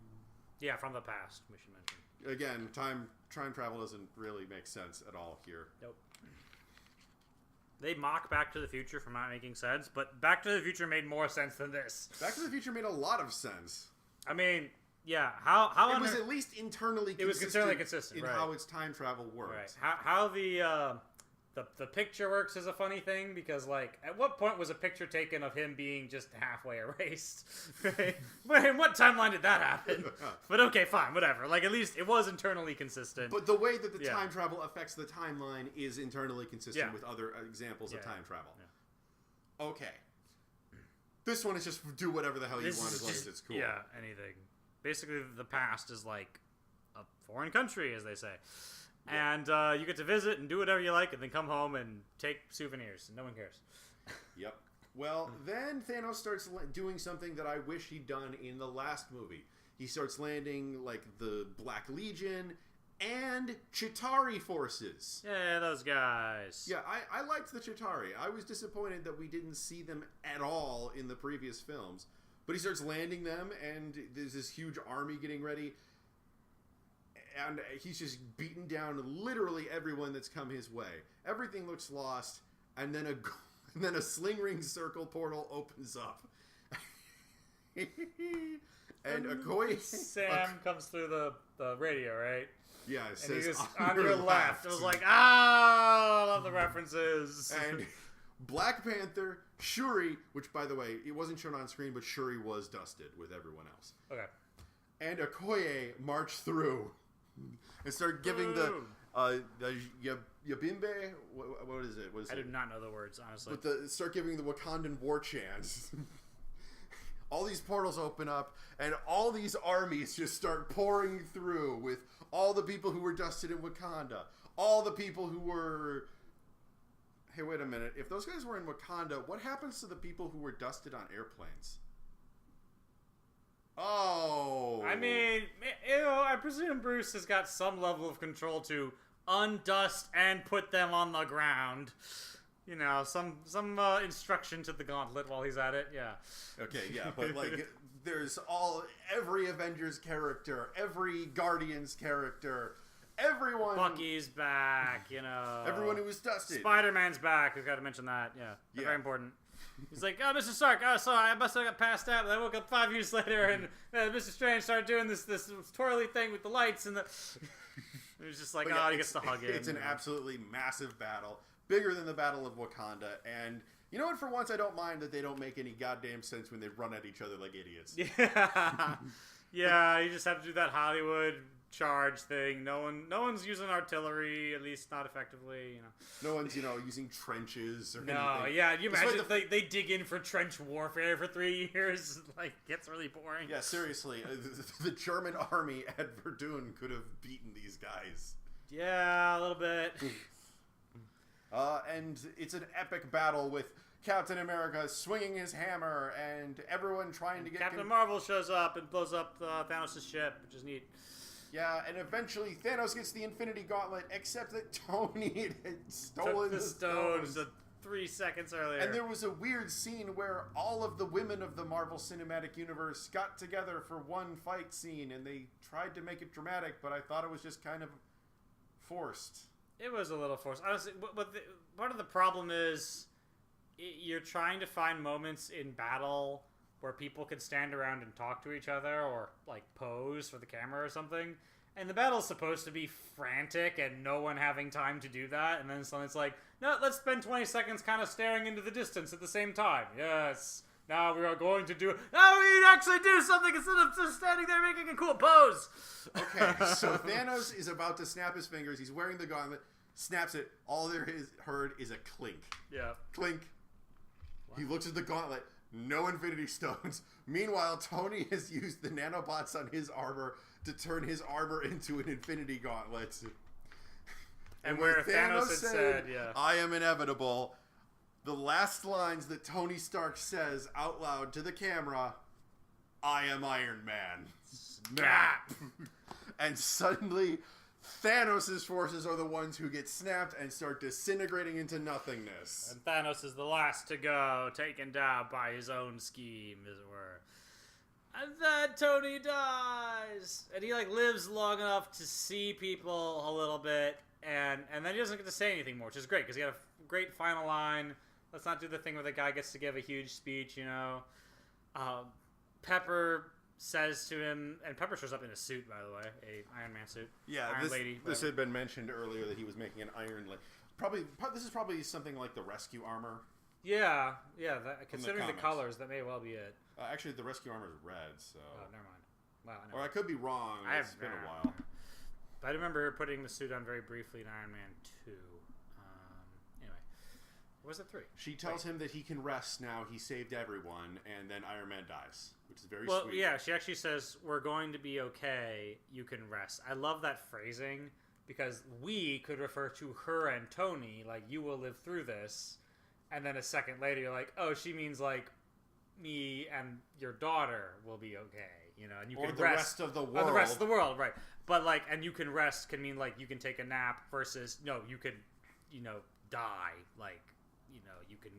Yeah, from the past, we should mention. Again, time travel doesn't really make sense at all here. Nope. They mock Back to the Future for not making sense, but Back to the Future made more sense than this. Back to the Future made a lot of sense. I mean, yeah, how it was at least internally consistent. It was internally consistent in how its time travel worked. Right. How the picture works is a funny thing, because at what point was a picture taken of him being just halfway erased? Right? In what timeline did that happen? But okay, fine, whatever. At least it was internally consistent. But the way that the time travel affects the timeline is internally consistent with other examples of time travel. Yeah. Okay. This one is just do whatever the hell you want as long as it's cool. Yeah, anything. Basically, the past is like a foreign country, as they say. And you get to visit and do whatever you like, and then come home and take souvenirs, and no one cares. Yep. Well, then Thanos starts doing something that I wish he'd done in the last movie. He starts landing, the Black Legion and Chitauri forces. Yeah, those guys. Yeah, I liked the Chitauri. I was disappointed that we didn't see them at all in the previous films. But he starts landing them, and there's this huge army getting ready. And he's just beating down literally everyone that's come his way. Everything looks lost, and then a sling ring circle portal opens up. And Okoye... Sam comes through the radio, right? Yeah, it says, and he was on your left. It was like, I love the references. And Black Panther, Shuri, which, by the way, it wasn't shown on screen, but Shuri was dusted with everyone else. Okay. And Okoye march through and start giving the Yabimbe, what is it? I do not know the words, honestly. But start giving the Wakandan war chants. All these portals open up, and all these armies just start pouring through with all the people who were dusted in Wakanda. All the people who were... Hey, wait a minute. If those guys were in Wakanda, what happens to the people who were dusted on airplanes? Oh. I mean, I presume Bruce has got some level of control to undust and put them on the ground. Some instruction to the gauntlet while he's at it, yeah. Okay, yeah, but there's every Avengers character, every Guardians character, everyone. Bucky's back, Everyone who was dusted. Spider-Man's back. We've got to mention that, yeah. Very important. He's like, oh, Mr. Stark, so I must have got passed out, but I woke up 5 years later, and Mr. Strange started doing this twirly thing with the lights, and it was just like, he gets to hug him. It's an absolutely massive battle, bigger than the Battle of Wakanda, and You know what? For once, I don't mind that they don't make any goddamn sense when they run at each other like idiots. Yeah, yeah. You just have to do that Hollywood charge thing. No one's using artillery, at least not effectively. No one's using trenches or anything. Yeah. You imagine they dig in for trench warfare for 3 years. Like, gets really boring. Yeah, seriously, the German army at Verdun could have beaten these guys. Yeah, a little bit. And it's an epic battle with Captain America swinging his hammer and everyone trying to get... Captain Marvel shows up and blows up Thanos' ship, which is neat. Yeah, and eventually Thanos gets the Infinity Gauntlet, except that Tony had stolen the stones 3 seconds earlier. And there was a weird scene where all of the women of the Marvel Cinematic Universe got together for one fight scene, and they tried to make it dramatic, but I thought it was just kind of forced. It was a little forced. Honestly, but part of the problem is you're trying to find moments in battle where people can stand around and talk to each other or, like, pose for the camera or something. And the battle's supposed to be frantic and no one having time to do that. And then someone's like, no, let's spend 20 seconds kind of staring into the distance at the same time. Yes. Now we are going to do... Now we actually do something instead of just standing there making a cool pose. Okay, so Thanos is about to snap his fingers. He's wearing the gauntlet. Snaps it. All there is heard is a clink. Yeah. Clink. What? He looks at the gauntlet. No Infinity Stones. Meanwhile, Tony has used the nanobots on his armor to turn his armor into an Infinity Gauntlet. And where Thanos had said, yeah, I am inevitable, the last lines that Tony Stark says out loud to the camera, I am Iron Man. Snap! And suddenly, Thanos' forces are the ones who get snapped and start disintegrating into nothingness. And Thanos is the last to go, taken down by his own scheme, as it were. And then Tony dies! And he, like, lives long enough to see people a little bit, and then he doesn't get to say anything more, which is great, because he had a great final line. Let's not do the thing where the guy gets to give a huge speech, Pepper says to him, and Pepper shows up in a suit, by the way, a Iron Man suit. Yeah, Iron Lady. This had been mentioned earlier that he was making an Iron Lady. This is probably something like the rescue armor. Yeah. Considering the colors, that may well be it. Actually, the rescue armor is red, so... Oh, never mind. Wow, or I could be wrong. It's been a while. But I remember her putting the suit on very briefly in Iron Man 2. Anyway. Or was it 3? She tells him that he can rest now. He saved everyone, and then Iron Man dies, which is very sweet. Well, yeah, she actually says, we're going to be okay. You can rest. I love that phrasing, because we could refer to her and Tony, like, you will live through this. And then a second later, you're like, oh, she means, like, me and your daughter will be okay, and you can rest. Or the rest of the world. Or the rest of the world, right. But, like, and you can rest can mean, like, you can take a nap versus, no, you could, die. Like,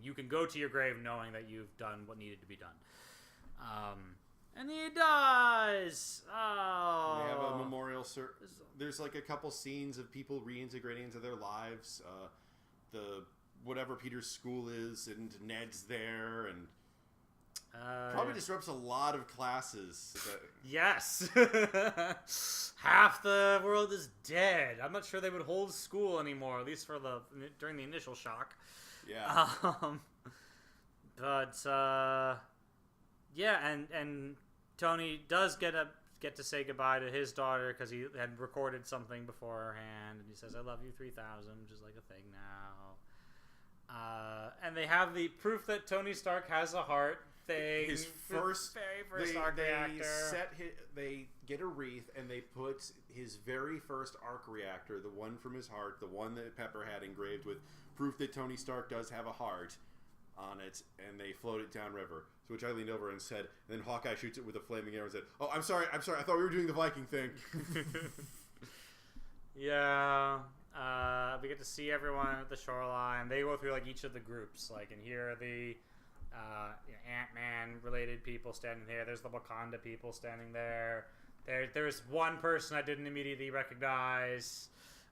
you can go to your grave knowing that you've done what needed to be done. And he dies! Oh. They have a memorial. There's, like, a couple scenes of people reintegrating into their lives. Whatever Peter's school is, and Ned's there, and probably disrupts a lot of classes. Yes. Half the world is dead. I'm not sure they would hold school anymore, at least for during the initial shock. Yeah. And Tony does get to say goodbye to his daughter because he had recorded something beforehand, and he says, "I love you 3000," which is like a thing now. And they have the proof that Tony Stark has a heart thing. His very first arc reactor. They get a wreath and they put his very first arc reactor, the one from his heart, the one that Pepper had engraved with proof that Tony Stark does have a heart on it, and they float it downriver. To which I leaned over and said, and then Hawkeye shoots it with a flaming arrow and said, "Oh, I'm sorry, I thought we were doing the Viking thing." Yeah. We get to see everyone at the shoreline. They go through like each of the groups, and here are the Ant-Man related people standing there. There's the Wakanda people standing there. There's one person I didn't immediately recognize,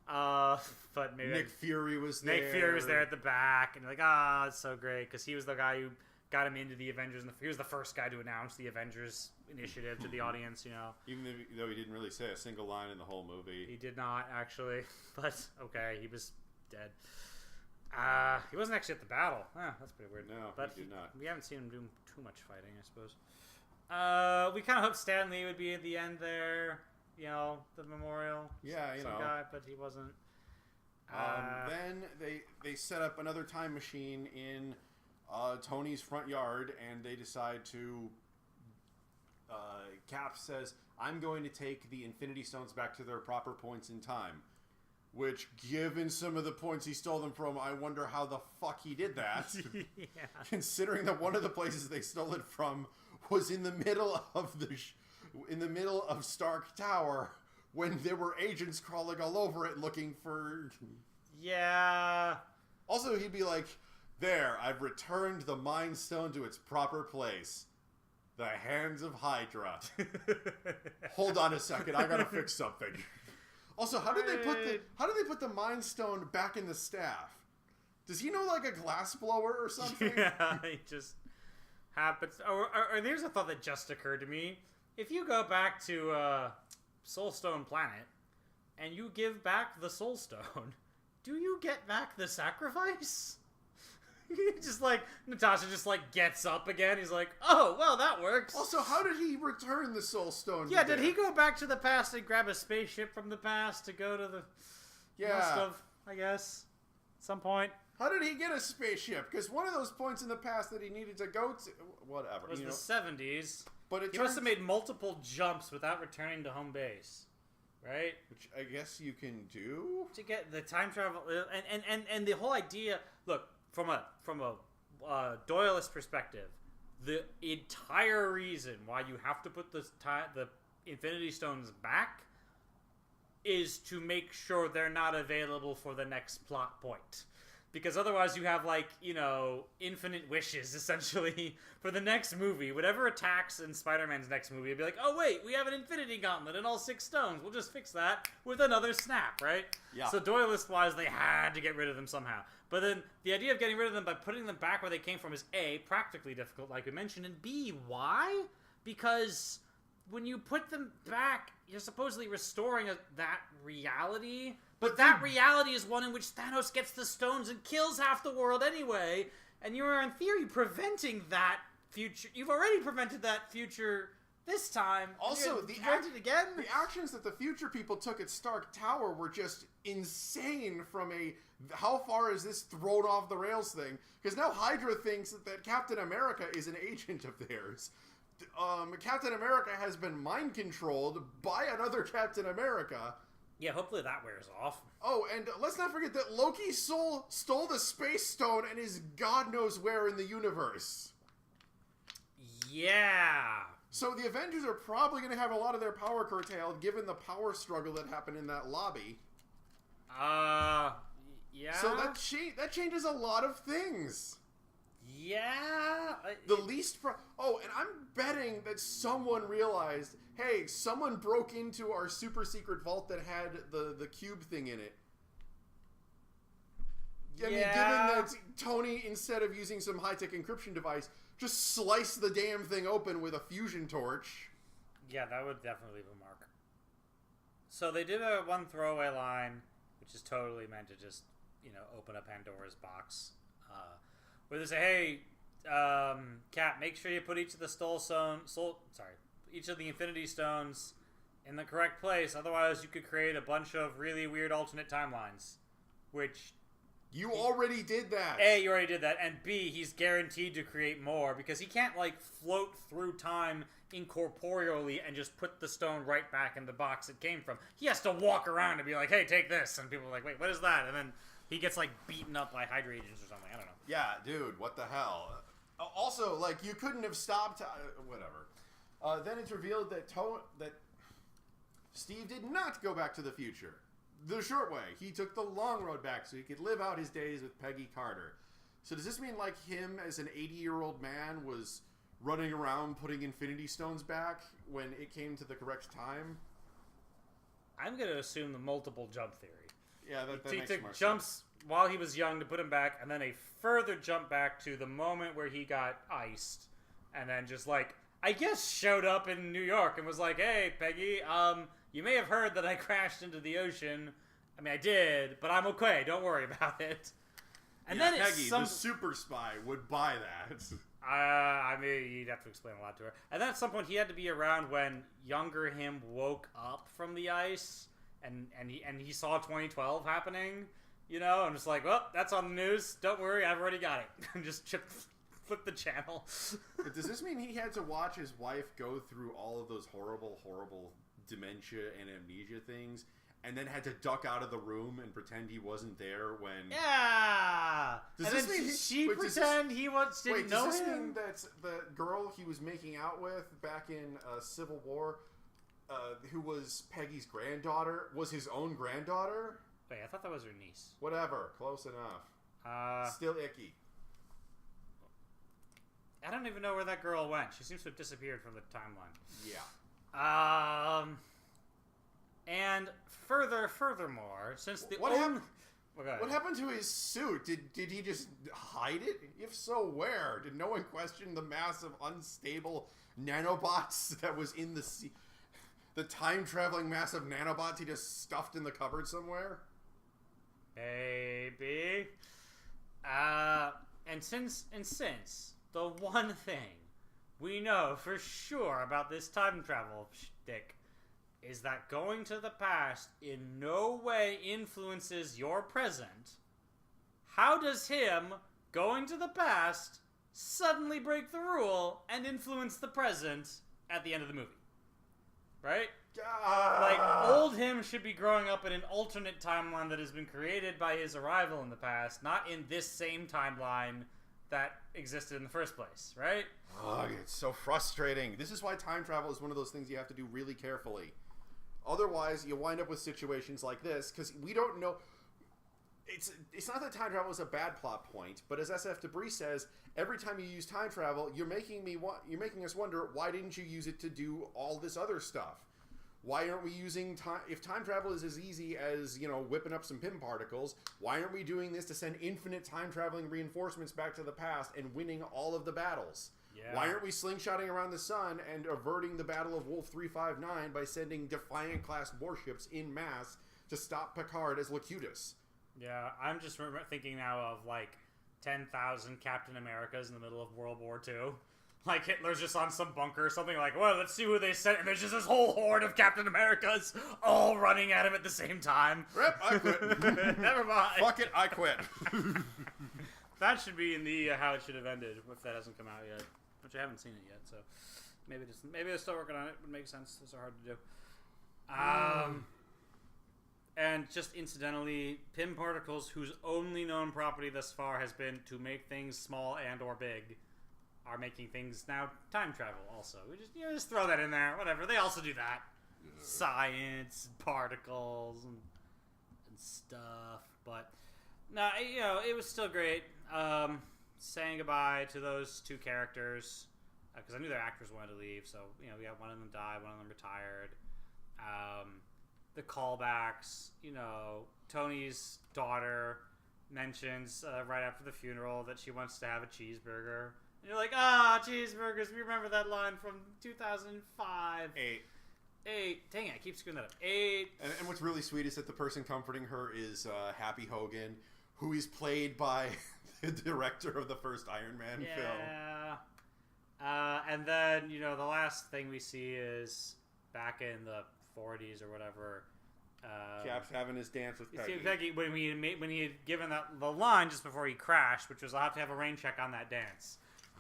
but maybe Nick Fury was there. Nick Fury was there at the back, and you're like, it's so great because he was the guy who got him into the Avengers, and he was the first guy to announce the Avengers initiative to the audience, Even though he didn't really say a single line in the whole movie. He did not, actually, but okay, he was dead. He wasn't actually at the battle. That's pretty weird. No, but he did not. We haven't seen him do too much fighting, I suppose. We kind of hoped Stan Lee would be at the end there. You know, the memorial. Yeah, some guy, but he wasn't. Then they set up another time machine in Tony's front yard, and they decide to. Cap says, "I'm going to take the Infinity Stones back to their proper points in time." Which, given some of the points he stole them from, I wonder how the fuck he did that. Yeah. Considering that one of the places they stole it from was in the middle of Stark Tower, when there were agents crawling all over it looking for. Yeah. Also, he'd be like, "There, I've returned the Mind Stone to its proper place. The hands of Hydra." Hold on a second, I gotta fix something. Also, how did they put the Mind Stone back in the staff? Does he know like a glass blower or something? Yeah, it just happens. Or there's a thought that just occurred to me. If you go back to Soulstone Planet and you give back the Soul Stone, do you get back the sacrifice? Just like Natasha just like gets up again. He's like, "Oh, well, that works." Also, how did he return the Soul Stone? Yeah, did he go back to the past and grab a spaceship from the past to go to the? Yeah, must have, I guess, at some point. How did he get a spaceship? Because one of those points in the past that he needed to go to, whatever, it was the 70s. But he must have made multiple jumps without returning to home base, right? Which I guess you can do to get the time travel and the whole idea. Look. From a Doyleist perspective, the entire reason why you have to put the Infinity Stones back is to make sure they're not available for the next plot point. Because otherwise you have, like, you know, infinite wishes, essentially, for the next movie. Whatever attacks in Spider-Man's next movie, it'd be like, oh, wait, we have an Infinity Gauntlet and all 6 stones. We'll just fix that with another snap, right? Yeah. So Doyleist-wise, they had to get rid of them somehow. But then the idea of getting rid of them by putting them back where they came from is A, practically difficult, like we mentioned, and B, why? Because when you put them back, you're supposedly restoring that reality. But that reality is one in which Thanos gets the stones and kills half the world anyway. And you are, in theory, preventing that future. You've already prevented that future this time. Also, the actions that the future people took at Stark Tower were just insane from a how far is this thrown off the rails thing. Because now Hydra thinks that Captain America is an agent of theirs. Captain America has been mind-controlled by another Captain America. Yeah, hopefully that wears off. Oh, and let's not forget that Loki's soul stole the Space Stone and is God knows where in the universe. Yeah. So the Avengers are probably going to have a lot of their power curtailed, given the power struggle that happened in that lobby. Yeah. So that changes a lot of things. Yeah. The least... and I'm betting that someone realized, hey, someone broke into our super secret vault that had the cube thing in it. I mean, given that Tony, instead of using some high-tech encryption device, just sliced the damn thing open with a fusion torch. Yeah, that would definitely leave a mark. So they did one throwaway line, which is totally meant to just, open up Pandora's box. Where they say, hey, Cap, make sure you put each of the each of the Infinity Stones in the correct place. Otherwise, you could create a bunch of really weird alternate timelines. Which... You already did that. A, you already did that. And B, he's guaranteed to create more. Because he can't, float through time incorporeally and just put the stone right back in the box it came from. He has to walk around and be like, hey, take this. And people are like, wait, what is that? And then he gets, beaten up by Hydra agents or something. I don't know. Yeah, dude, what the hell? Also, you couldn't have stopped... whatever. Then it's revealed that Steve did not go back to the future. The short way. He took the long road back so he could live out his days with Peggy Carter. So does this mean, him as an 80-year-old man was running around putting Infinity Stones back when it came to the correct time? I'm going to assume the multiple jump theory. Yeah, that he makes took more jumps sense. While he was young to put him back, and then a further jump back to the moment where he got iced, and then just I guess showed up in New York and was like, hey, Peggy, you may have heard that I crashed into the ocean. I mean, I did, but I'm okay. Don't worry about it. And yeah, then Peggy, the super spy, would buy that. I mean, you'd have to explain a lot to her. And then at some point, he had to be around when younger him woke up from the ice, and he saw 2012 happening. You know, I'm just like, well, that's on the news. Don't worry, I've already got it. And just flip the channel. But does this mean he had to watch his wife go through all of those horrible, horrible dementia and amnesia things, and then had to duck out of the room and pretend he wasn't there when... Yeah! Does and this then mean she pretend he didn't know him? Does this mean that the girl he was making out with back in Civil War, who was Peggy's granddaughter, was his own granddaughter? Wait, I thought that was her niece. Whatever. Close enough. Still icky. I don't even know where that girl went. She seems to have disappeared from the timeline. Yeah. And furthermore, since the what happened to his suit? Did he just hide it? If so, where? Did no one question the massive unstable nanobots that was in the time-traveling massive nanobots he just stuffed in the cupboard somewhere? Maybe. And since the one thing we know for sure about this time travel shtick is that going to the past in no way influences your present, how does him going to the past suddenly break the rule and influence the present at the end of the movie? Right? Like, old him should be growing up in an alternate timeline that has been created by his arrival in the past, not in this same timeline that existed in the first place, right? Ugh, it's so frustrating. This is why time travel is one of those things you have to do really carefully. Otherwise, you wind up with situations like this, because we don't know... It's not that time travel is a bad plot point, but as SF Debris says, every time you use time travel, you're making us wonder, why didn't you use it to do all this other stuff? Why aren't we using time... If time travel is as easy as, whipping up some Pym particles, why aren't we doing this to send infinite time-traveling reinforcements back to the past and winning all of the battles? Yeah. Why aren't we slingshotting around the sun and averting the Battle of Wolf 359 by sending Defiant-class warships in mass to stop Picard as Locutus? Yeah, I'm just thinking now of, 10,000 Captain Americas in the middle of World War II. Like, Hitler's just on some bunker or something, well, let's see who they sent, and there's just this whole horde of Captain Americas all running at him at the same time. Rip, I quit. Never mind. Fuck it, I quit. That should be in the how it should have ended, if that hasn't come out yet. Which I haven't seen it yet, so maybe they're still working on it. It would make sense. Those are hard to do. And just incidentally, Pym particles, whose only known property thus far has been to make things small and or big, are making things now time travel also. We just throw that in there. Whatever. They also do that. Yeah. Science, particles, and stuff. But no, it was still great. Saying goodbye to those two characters because I knew their actors wanted to leave. So we got one of them died, one of them retired. The callbacks. Tony's daughter mentions right after the funeral that she wants to have a cheeseburger. And you're like, cheeseburgers. We remember that line from 2005. 8. Dang it, I keep screwing that up. 8. And what's really sweet is that the person comforting her is Happy Hogan, who is played by the director of the first Iron Man film. Yeah. And then, the last thing we see is back in the 40s or whatever. Cap's having his dance with Peggy. Peggy when he had given the line just before he crashed, which was, I'll have to have a rain check on that dance.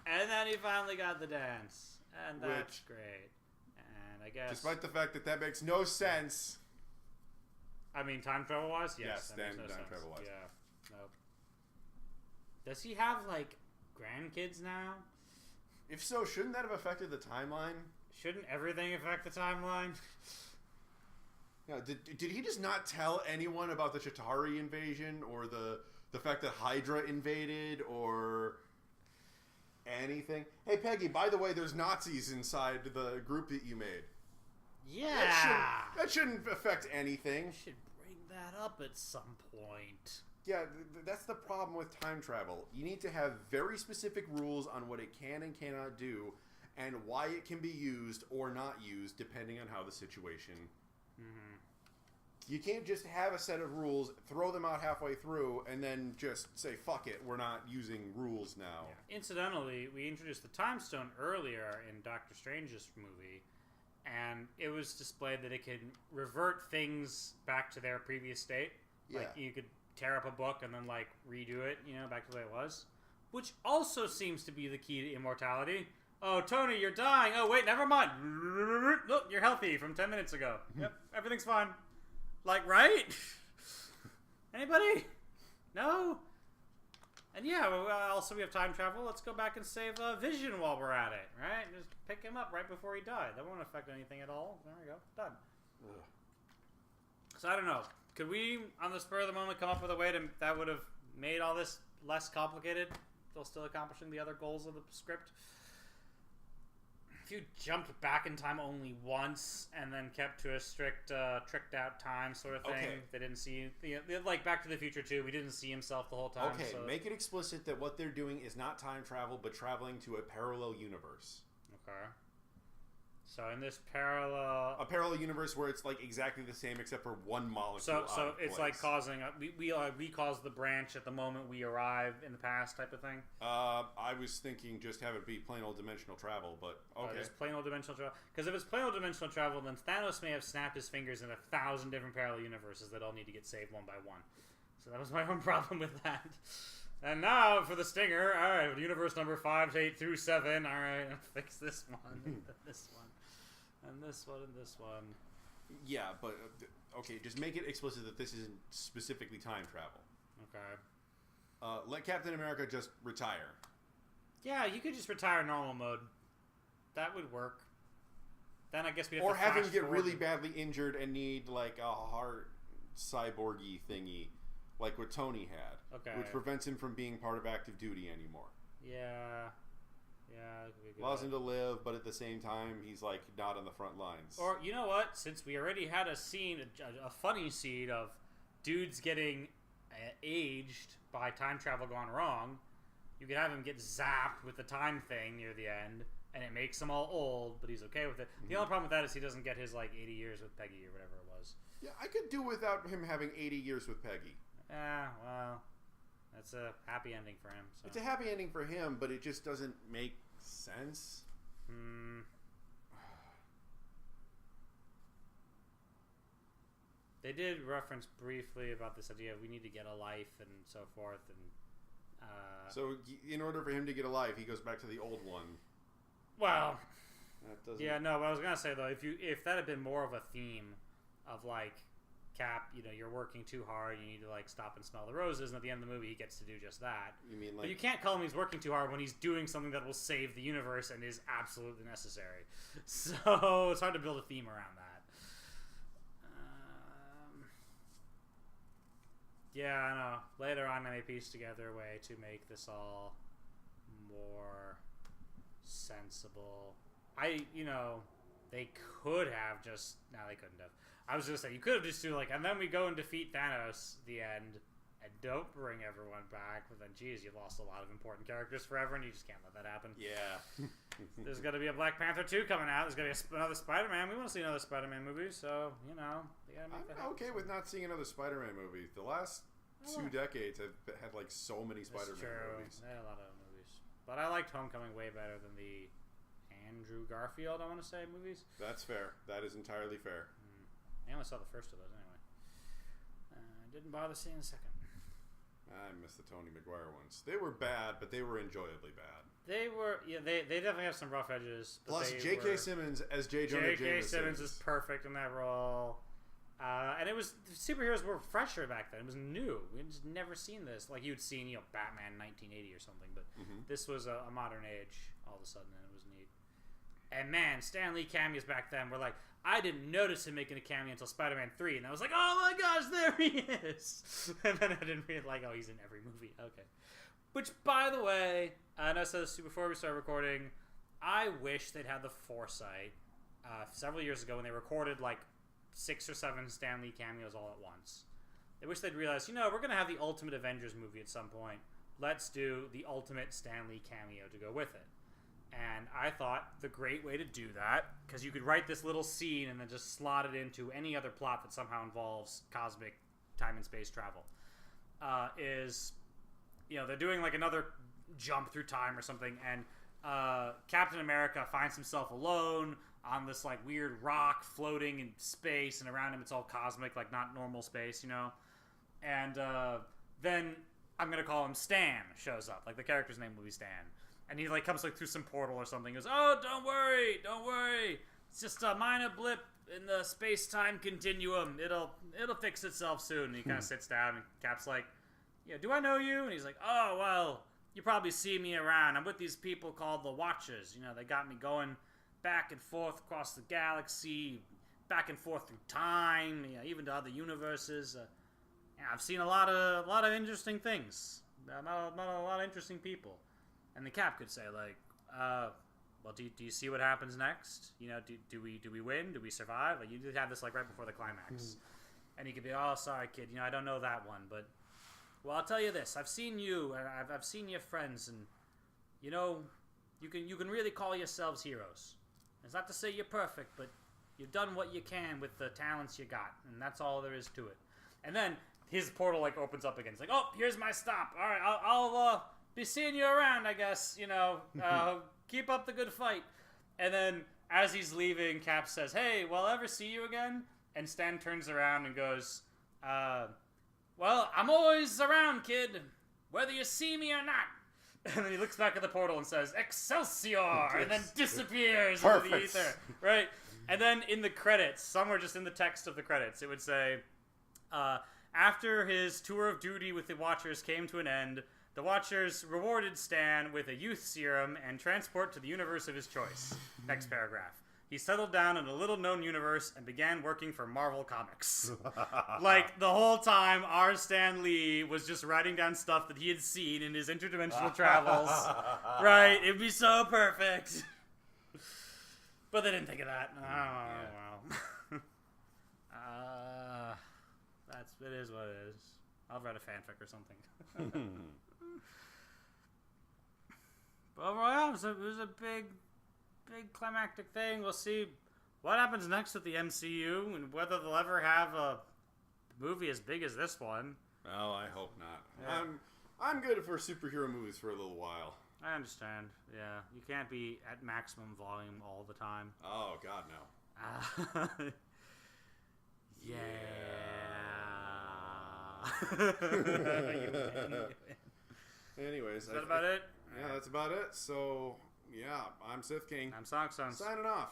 And then he finally got the dance. And that's great. And I guess... Despite the fact that makes no sense. I mean, time travel-wise? Yes, time travel-wise. Yeah. Nope. Does he have, grandkids now? If so, shouldn't that have affected the timeline? Shouldn't everything affect the timeline? Yeah, did he just not tell anyone about the Chitauri invasion or the fact that Hydra invaded or anything? Hey, Peggy, by the way, there's Nazis inside the group that you made. Yeah. That shouldn't affect anything. You should bring that up at some point. Yeah, that's the problem with time travel. You need to have very specific rules on what it can and cannot do and why it can be used or not used depending on how the situation You can't just have a set of rules, throw them out halfway through, and then just say, fuck it, we're not using rules now. Yeah. Incidentally, we introduced the Time Stone earlier in Doctor Strange's movie, and it was displayed that it can revert things back to their previous state. Yeah. Like, you could tear up a book and then, like, redo it, back to the way it was. Which also seems to be the key to immortality. Oh, Tony, you're dying. Oh, wait, never mind. Look, you're healthy from 10 minutes ago. Yep, everything's fine. Like, right? Anybody? No? And yeah, also we have time travel. Let's go back and save Vision while we're at it, right? Just pick him up right before he died. That won't affect anything at all. There we go. Done. Ugh. So I don't know. Could we, on the spur of the moment, come up with a way that would have made all this less complicated while still accomplishing the other goals of the script? If you jumped back in time only once and then kept to a strict, tricked out time sort of thing, they didn't see, like Back to the Future 2, we didn't see himself the whole time. Okay, so make it explicit that what they're doing is not time travel, but traveling to a parallel universe. Okay. So in this parallel... A parallel universe where it's like exactly the same except for one molecule. So it's like causing... we cause the branch at the moment we arrive in the past type of thing? I was thinking just have it be plain old dimensional travel, but okay. Just plain old dimensional travel. Because if it's plain old dimensional travel, then Thanos may have snapped his fingers in 1,000 different parallel universes that all need to get saved one by one. So that was my own problem with that. And now for the stinger. All right, universe number 5, 8 through 7. All right, fix this one, and this one. And this one, and this one. Yeah, but, okay, just make it explicit that this isn't specifically time travel. Okay. Let Captain America just retire. Yeah, you could just retire normal mode. That would work. Then I guess we have or to have him flash get forward. really badly injured and need, like, a heart cyborgy thingy, like what Tony had. Okay. Which prevents him from being part of active duty anymore. Yeah. Yeah, that could be good. Allows him to live, but at the same time, he's like not on the front lines. Or you know what? Since we already had a scene, a funny scene of dudes getting aged by time travel gone wrong, you could have him get zapped with the time thing near the end, and it makes him all old, but he's okay with it. The only problem with that is he doesn't get his like 80 years with Peggy or whatever it was. Yeah, I could do without him having 80 years with Peggy. Yeah, well, that's a happy ending for him. So. It's a happy ending for him, but it just doesn't make sense. They did reference briefly about this idea of we need to get a life and so forth, and so in order for him to get a life, he goes back to the old one. Well, that doesn't... yeah, no. What I was gonna say though, if that had been more of a theme of like Cap, you're working too hard, you need to like stop and smell the roses, and at the end of the movie he gets to do just that. You mean like... But you can't call him he's working too hard when he's doing something that will save the universe and is absolutely necessary. So it's hard to build a theme around that. Yeah, I know. Later on I may piece together a way to make this all more sensible. They could have just... No, they couldn't have. I was going to say, you could have just do like, and then we go and defeat Thanos, the end, and don't bring everyone back. But then, geez, you lost a lot of important characters forever, and you just can't let that happen. Yeah. There's going to be a Black Panther 2 coming out. There's going to be another Spider-Man. We want to see another Spider-Man movie, so, they gotta make that happen. I'm okay with not seeing another Spider-Man movie. The last 2 decades have had, like, so many Spider-Man movies. They had a lot of movies. But I liked Homecoming way better than the Andrew Garfield, I want to say, movies. That's fair. That is entirely fair. I only saw the first of those anyway. Didn't bother seeing the second. I missed the Tony Maguire ones. They were bad, but they were enjoyably bad. They were, yeah. They definitely have some rough edges. But plus, J.K. Simmons as J. Jonah Jameson. J.K. Simmons is perfect in that role. And it was, superheroes were fresher back then. It was new. We had just never seen this. Like you'd seen, Batman 1980 or something, but this was a modern age all of a sudden, and it was neat. And man, Stan Lee cameos back then were like, I didn't notice him making a cameo until Spider-Man 3, and I was like, oh my gosh, there he is! And then I didn't realize, like, oh, he's in every movie. Okay. Which, by the way, and I said this before we started recording, I wish they'd had the foresight several years ago when they recorded, like, 6 or 7 Stan Lee cameos all at once. I wish they'd realized, we're going to have the Ultimate Avengers movie at some point. Let's do the Ultimate Stan Lee cameo to go with it. And I thought the great way to do that, because you could write this little scene and then just slot it into any other plot that somehow involves cosmic time and space travel, is, they're doing like another jump through time or something, and Captain America finds himself alone on this like weird rock floating in space, and around him it's all cosmic, like not normal space, and then I'm gonna call him Stan shows up, like the character's name will be Stan, and he like comes like through some portal or something. He goes, "Oh, don't worry, it's just a minor blip in the space-time continuum. It'll fix itself soon." And he kind of sits down, and Cap's like, "Yeah, do I know you?" And he's like, "Oh, well, you probably see me around. I'm with these people called the Watchers. They got me going back and forth across the galaxy, back and forth through time, even to other universes. I've seen a lot of interesting things. Met a lot of interesting people." And the Cap could say like, "Well, do you see what happens next? Do we win? Do we survive?" Like you just have this like right before the climax, and he could be, "Oh, sorry, kid. I don't know that one, but well, I'll tell you this. I've seen you, and I've seen your friends, and you can really call yourselves heroes. It's not to say you're perfect, but you've done what you can with the talents you got, and that's all there is to it." And then his portal like opens up again. It's like, "Oh, here's my stop. All right, I'll be seeing you around, I guess. Keep up the good fight." And then as he's leaving, Cap says, "Hey, will I ever see you again?" And Stan turns around and goes, "Well, I'm always around, kid, whether you see me or not." And then he looks back at the portal and says, "Excelsior!" And then disappears into the ether. Right? And then in the credits, somewhere just in the text of the credits, it would say, after his tour of duty with the Watchers came to an end, the Watchers rewarded Stan with a youth serum and transport to the universe of his choice. Next paragraph. He settled down in a little-known universe and began working for Marvel Comics. Like, the whole time, our Stan Lee was just writing down stuff that he had seen in his interdimensional travels. Right? It'd be so perfect. But they didn't think of that. Oh, well. It is what it is. I'll write a fanfic or something. But overall, it was a big climactic thing. We'll see what happens next with the MCU and whether they'll ever have a movie as big as this one. Oh, I hope not. Yeah. I'm good for superhero movies for a little while. I understand. Yeah, you can't be at maximum volume all the time. Oh God, no. Yeah. Anyways, is that about it? Yeah, that's about it. So, yeah, I'm Sith King. I'm Sock Sons. Signing off.